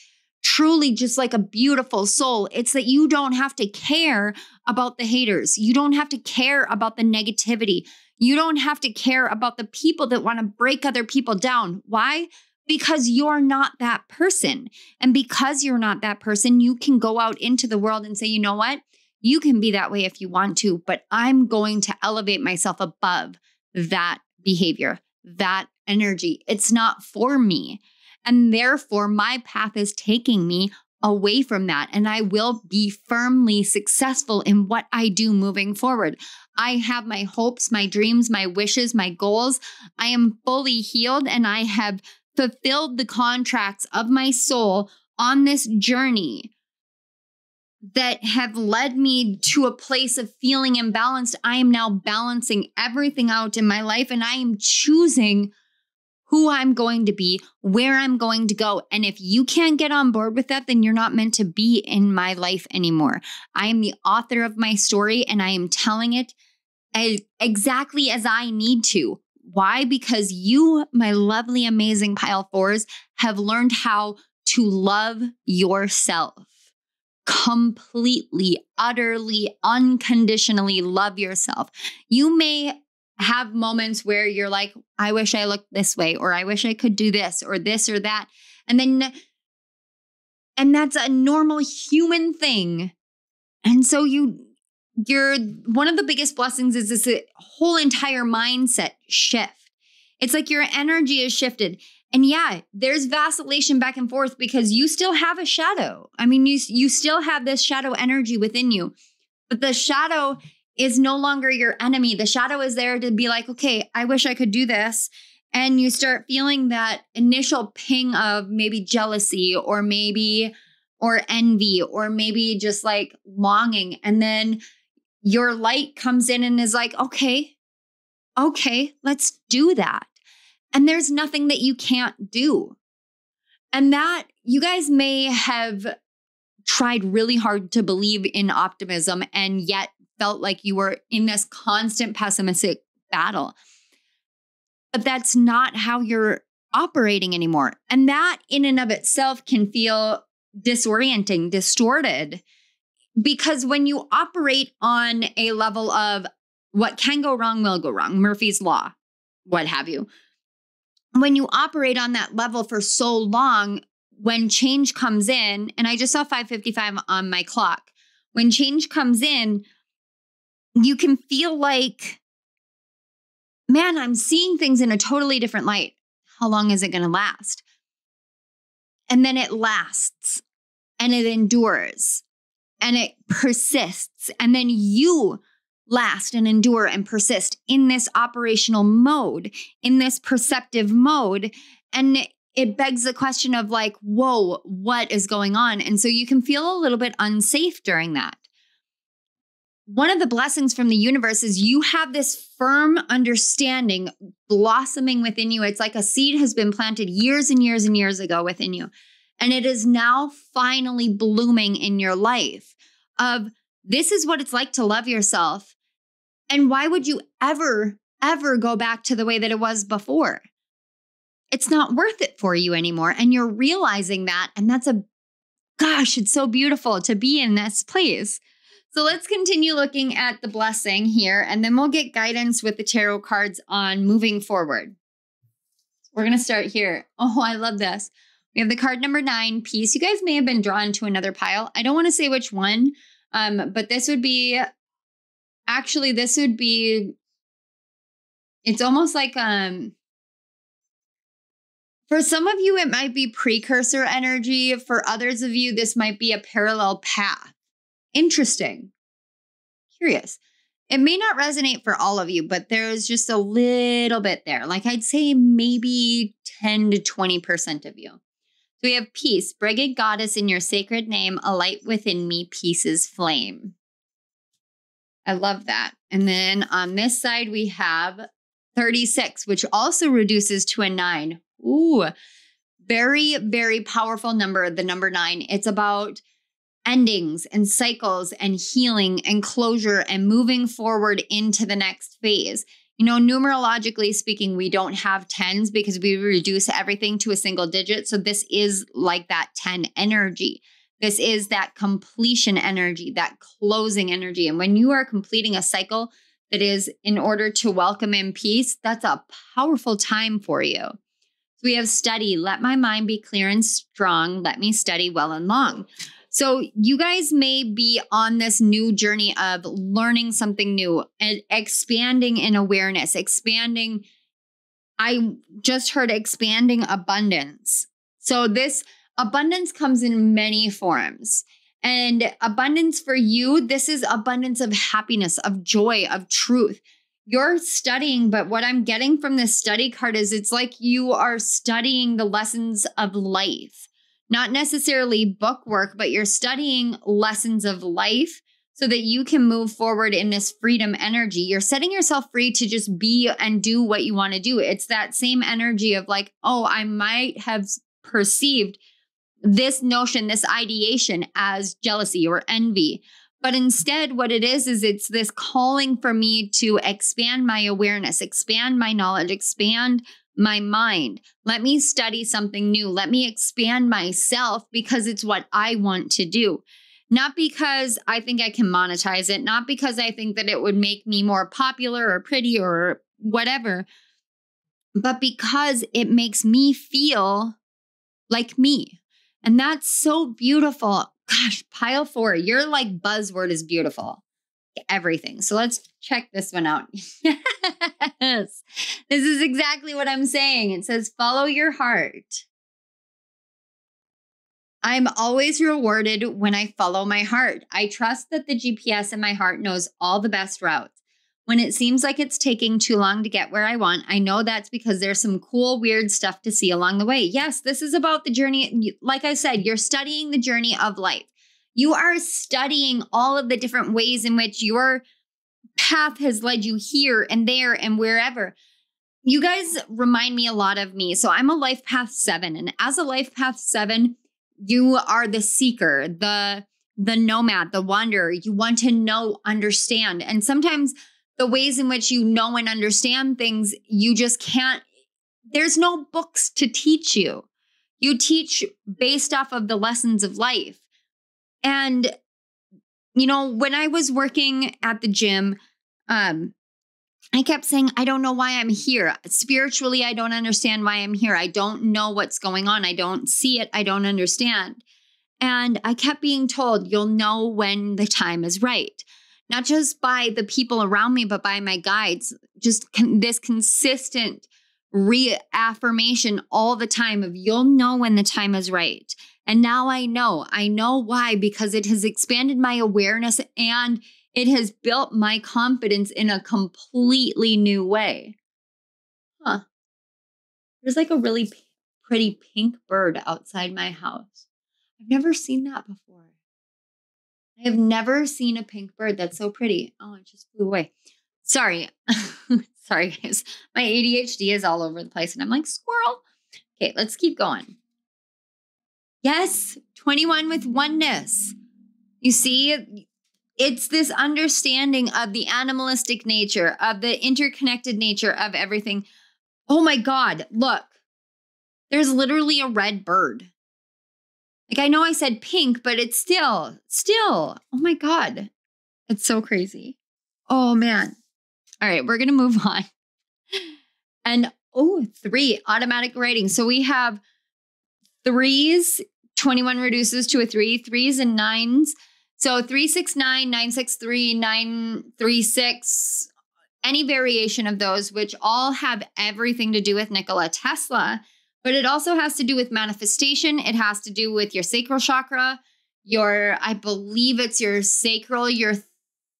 truly just like a beautiful soul. It's that you don't have to care about the haters. You don't have to care about the negativity. You don't have to care about the people that want to break other people down. Why? because you're not that person. And because you're not that person, you can go out into the world and say, you know what? You can be that way if you want to, but I'm going to elevate myself above that behavior, that energy. It's not for me. And therefore, my path is taking me away from that. And I will be firmly successful in what I do moving forward. I have my hopes, my dreams, my wishes, my goals. I am fully healed and I have fulfilled the contracts of my soul on this journey that have led me to a place of feeling imbalanced. I am now balancing everything out in my life and I am choosing who I'm going to be, where I'm going to go. And if you can't get on board with that, then you're not meant to be in my life anymore. I am the author of my story and I am telling it exactly as I need to. Why? Because you, my lovely, amazing pile fours, have learned how to love yourself. Completely, utterly, unconditionally love yourself. You may have moments where you're like, I wish I looked this way, or I wish I could do this or that. And that's a normal human thing. And so you're one of the biggest blessings is this whole entire mindset shift. It's like your energy is shifted. And yeah, there's vacillation back and forth because you still have a shadow. I mean, you still have this shadow energy within you, but the shadow is no longer your enemy. The shadow is there to be like, okay, I wish I could do this. And you start feeling that initial ping of maybe jealousy or envy, or maybe just like longing. And then your light comes in and is like, okay, let's do that. And there's nothing that you can't do. And that you guys may have tried really hard to believe in optimism and yet felt like you were in this constant pessimistic battle. But that's not how you're operating anymore. And that in and of itself can feel disorienting, distorted, because when you operate on a level of what can go wrong will go wrong, Murphy's Law, what have you. When you operate on that level for so long, when change comes in, and I just saw 5:55 on my clock, when change comes in, you can feel like, man, I'm seeing things in a totally different light. How long is it going to last? And then it lasts and it endures and it persists. And then you last and endure and persist in this operational mode, in this perceptive mode. And it begs the question of like, whoa, what is going on? And so you can feel a little bit unsafe during that. One of the blessings from the universe is you have this firm understanding blossoming within you. It's like a seed has been planted years and years and years ago within you. And it is now finally blooming in your life of this is what it's like to love yourself. And why would you ever go back to the way that it was before? It's not worth it for you anymore. And you're realizing that. And gosh, it's so beautiful to be in this place. So let's continue looking at the blessing here, and then we'll get guidance with the tarot cards on moving forward. We're going to start here. Oh, I love this. We have the card number 9, peace. You guys may have been drawn to another pile. I don't want to say which one, but this would be, it's almost like, for some of you, it might be precursor energy. For others of you, this might be a parallel path. Interesting. Curious. It may not resonate for all of you, but there's just a little bit there. Like I'd say maybe 10 to 20% of you. So we have peace, brigade goddess in your sacred name, a light within me, peace's flame. I love that. And then on this side, we have 36, which also reduces to a 9. Ooh, very, very powerful number, the number 9. It's about endings and cycles and healing and closure and moving forward into the next phase. You know, numerologically speaking, we don't have 10s because we reduce everything to a single digit. So this is like that 10 energy. This is that completion energy, that closing energy. And when you are completing a cycle that is in order to welcome in peace, that's a powerful time for you. So we have study. Let my mind be clear and strong. Let me study well and long. So you guys may be on this new journey of learning something new and expanding in awareness, expanding. I just heard expanding abundance. So this abundance comes in many forms. And abundance for you, this is abundance of happiness, of joy, of truth. You're studying, but what I'm getting from this study card is it's like you are studying the lessons of life. Not necessarily book work, but you're studying lessons of life so that you can move forward in this freedom energy. You're setting yourself free to just be and do what you want to do. It's that same energy of like, oh, I might have perceived this notion, this ideation as jealousy or envy. But instead, what it is it's this calling for me to expand my awareness, expand my knowledge, expand my mind. Let me study something new. Let me expand myself because it's what I want to do. Not because I think I can monetize it, not because I think that it would make me more popular or pretty or whatever, but because it makes me feel like me. And that's so beautiful. Gosh, pile 4, your like buzzword is beautiful. Everything. So let's check this one out. Yes, this is exactly what I'm saying. It says, follow your heart. I'm always rewarded when I follow my heart. I trust that the GPS in my heart knows all the best routes. When it seems like it's taking too long to get where I want, I know that's because there's some cool, weird stuff to see along the way. Yes, this is about the journey. Like I said, you're studying the journey of life. You are studying all of the different ways in which your path has led you here and there and wherever. You guys remind me a lot of me. So I'm a life path 7. And as a life path 7, you are the seeker, the nomad, the wanderer. You want to know, understand. And sometimes the ways in which you know and understand things, you just can't, there's no books to teach you. You teach based off of the lessons of life. And, you know, when I was working at the gym, I kept saying, I don't know why I'm here. Spiritually, I don't understand why I'm here. I don't know what's going on. I don't see it. I don't understand. And I kept being told, you'll know when the time is right. Not just by the people around me, but by my guides. Just this consistent reaffirmation all the time of you'll know when the time is right. And now I know why, because it has expanded my awareness and it has built my confidence in a completely new way. Huh. There's like a really pretty pink bird outside my house. I've never seen that before. I have never seen a pink bird that's so pretty. Oh, it just flew away. Sorry. Sorry, guys. My ADHD is all over the place and I'm like, squirrel. Okay, let's keep going. Yes, 21 with oneness. You see, it's this understanding of the animalistic nature, of the interconnected nature of everything. Oh my God, look, there's literally a red bird. Like, I know I said pink, but it's still, oh my God. It's so crazy. Oh man. All right, we're going to move on. And 3, automatic writing. So we have 3s, 21 reduces to a 3, 3s and 9s. So 369, 963, 936, any variation of those, which all have everything to do with Nikola Tesla, but it also has to do with manifestation. It has to do with your sacral chakra, I believe it's your sacral, your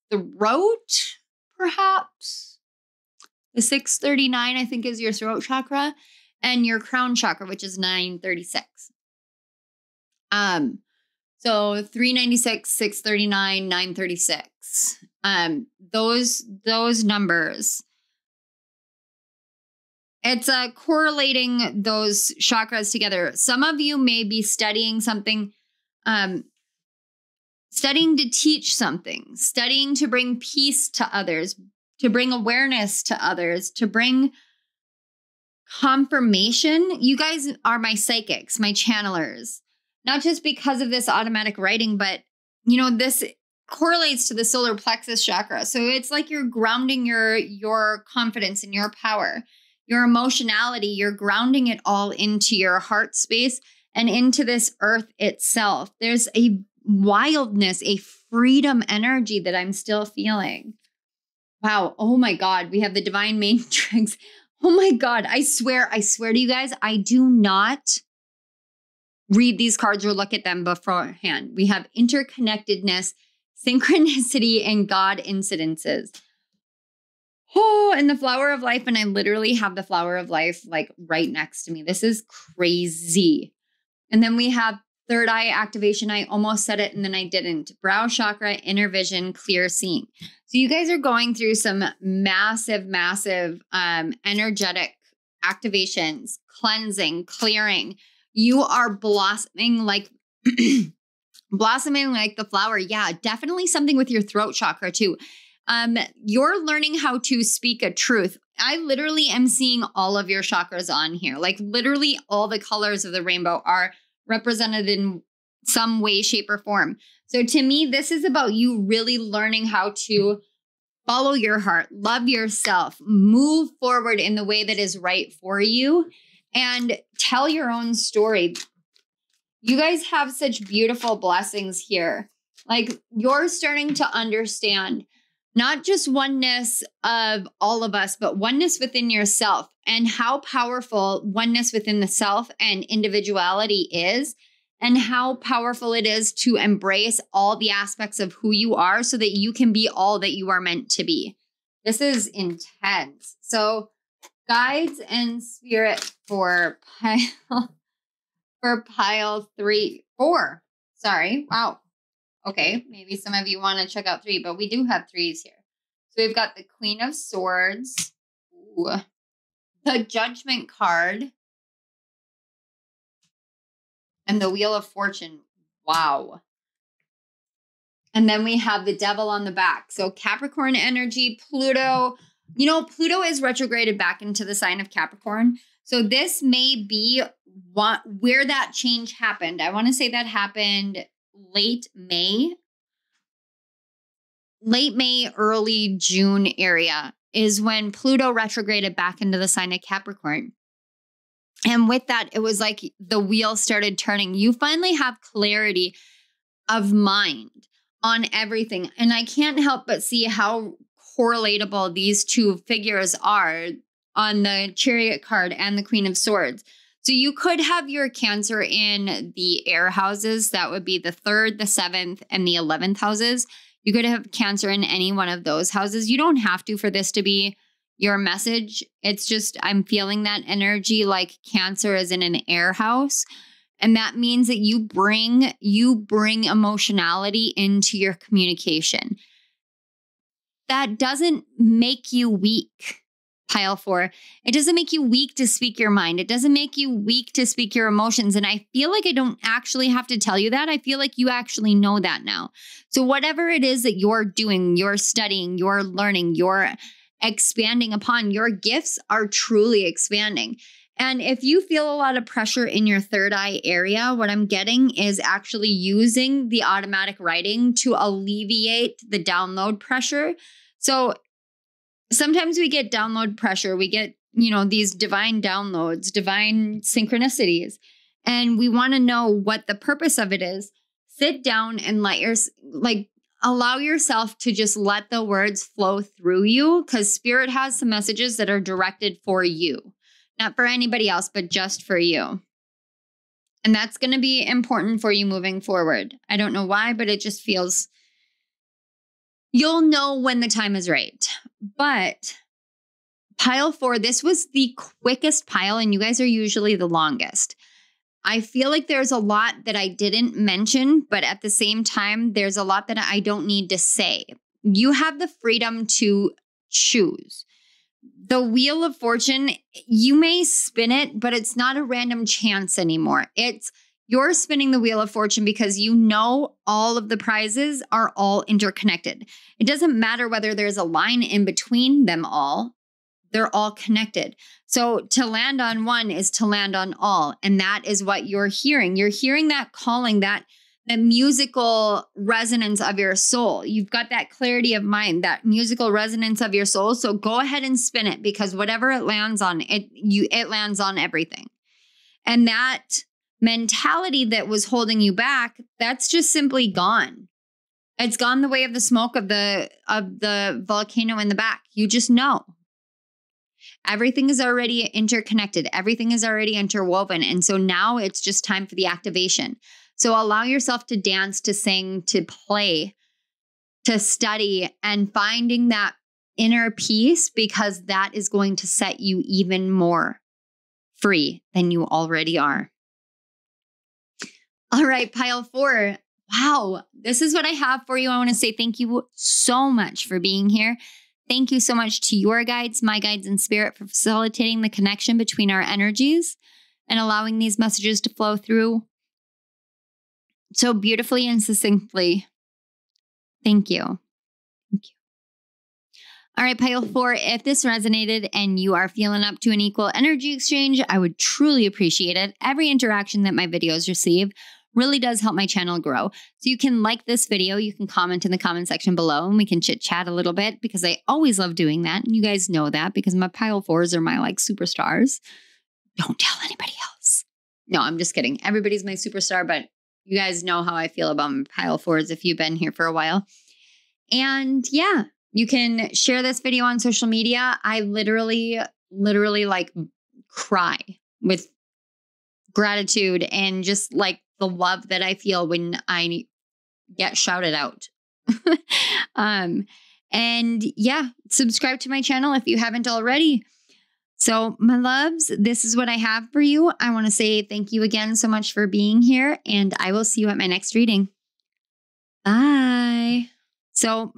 throat, perhaps. The 639, I think, is your throat chakra, and your crown chakra, which is 936. So 396, 639, 936. Those numbers. It's correlating those chakras together. Some of you may be studying something, studying to teach something, studying to bring peace to others, to bring awareness to others, to bring confirmation. You guys are my psychics, my channelers. Not just because of this automatic writing, but, you know, this correlates to the solar plexus chakra. So it's like you're grounding your confidence and your power. your emotionality, you're grounding it all into your heart space and into this earth itself. There's a wildness, a freedom energy that I'm still feeling. Wow. Oh my God. We have the divine matrix. Oh my God. I swear to you guys, I do not read these cards or look at them beforehand. We have interconnectedness, synchronicity, and God incidences. Oh, and the flower of life. And I literally have the flower of life like right next to me. This is crazy. And then we have third eye activation. I almost said it and then I didn't. Brow chakra, inner vision, clear seeing. So you guys are going through some massive energetic activations, cleansing, clearing. You are blossoming like blossoming like the flower. Yeah, definitely something with your throat chakra too. You're learning how to speak a truth. I literally am seeing all of your chakras on here. Like literally all the colors of the rainbow are represented in some way, shape, or form. So to me, this is about you really learning how to follow your heart, love yourself, move forward in the way that is right for you, and tell your own story. You guys have such beautiful blessings here. Like you're starting to understand not just oneness of all of us, but oneness within yourself and how powerful oneness within the self and individuality is, and how powerful it is to embrace all the aspects of who you are so that you can be all that you are meant to be. This is intense. So guides and spirit for pile 4. Sorry. Wow. Okay, maybe some of you want to check out 3, but we do have 3s here. So we've got the Queen of Swords, ooh, the Judgment card, and the Wheel of Fortune. Wow. And then we have the Devil on the back. So Capricorn energy, Pluto. You know, Pluto is retrograded back into the sign of Capricorn. So this may be where that change happened. I want to say that happened late May, early June area is when Pluto retrograded back into the sign of Capricorn. And with that, it was like the wheel started turning. You finally have clarity of mind on everything. And I can't help but see how correlatable these two figures are on the Chariot card and the Queen of Swords. So you could have your Cancer in the air houses. That would be the 3rd, the 7th, and the 11th houses. You could have Cancer in any one of those houses. You don't have to for this to be your message. It's just I'm feeling that energy like Cancer is in an air house. And that means that you bring emotionality into your communication. That doesn't make you weak. Pile 4. It doesn't make you weak to speak your mind. It doesn't make you weak to speak your emotions. And I feel like I don't actually have to tell you that. I feel like you actually know that now. So whatever it is that you're doing, you're studying, you're learning, you're expanding upon, your gifts are truly expanding. And if you feel a lot of pressure in your third eye area, what I'm getting is actually using the automatic writing to alleviate the download pressure. So sometimes we get download pressure. We get, these divine downloads, divine synchronicities, and we want to know what the purpose of it is. Sit down and allow yourself to just let the words flow through you, because spirit has some messages that are directed for you, not for anybody else, but just for you. And that's going to be important for you moving forward. I don't know why, but it just feels you'll know when the time is right. But pile 4, this was the quickest pile, and you guys are usually the longest. I feel like there's a lot that I didn't mention, but at the same time, there's a lot that I don't need to say. You have the freedom to choose. The Wheel of Fortune, you may spin it, but it's not a random chance anymore. You're spinning the Wheel of Fortune because you know all of the prizes are all interconnected. It doesn't matter whether there's a line in between them all. They're all connected. So to land on one is to land on all. And that is what you're hearing. You're hearing that calling, that musical resonance of your soul. You've got that clarity of mind, that musical resonance of your soul. So go ahead and spin it, because whatever it lands on, it lands on everything. And that mentality that was holding you back, that's just simply gone. It's gone the way of the smoke of the volcano in the back. You just know. Everything is already interconnected. Everything is already interwoven. And so now it's just time for the activation. So allow yourself to dance, to sing, to play, to study, and finding that inner peace, because that is going to set you even more free than you already are. All right, pile 4. Wow, this is what I have for you. I want to say thank you so much for being here. Thank you so much to your guides, my guides in spirit, for facilitating the connection between our energies and allowing these messages to flow through so beautifully and succinctly. Thank you. Thank you. All right, pile 4, if this resonated and you are feeling up to an equal energy exchange, I would truly appreciate it. Every interaction that my videos receive really does help my channel grow. So you can like this video, you can comment in the comment section below, and we can chit chat a little bit, because I always love doing that. And you guys know that, because my pile 4s are my superstars. Don't tell anybody else. No, I'm just kidding. Everybody's my superstar, but you guys know how I feel about my pile 4s if you've been here for a while. And yeah, you can share this video on social media. I literally cry with gratitude and just the love that I feel when I get shouted out. And yeah, subscribe to my channel if you haven't already. So my loves, this is what I have for you. I want to say thank you again so much for being here, and I will see you at my next reading. Bye. So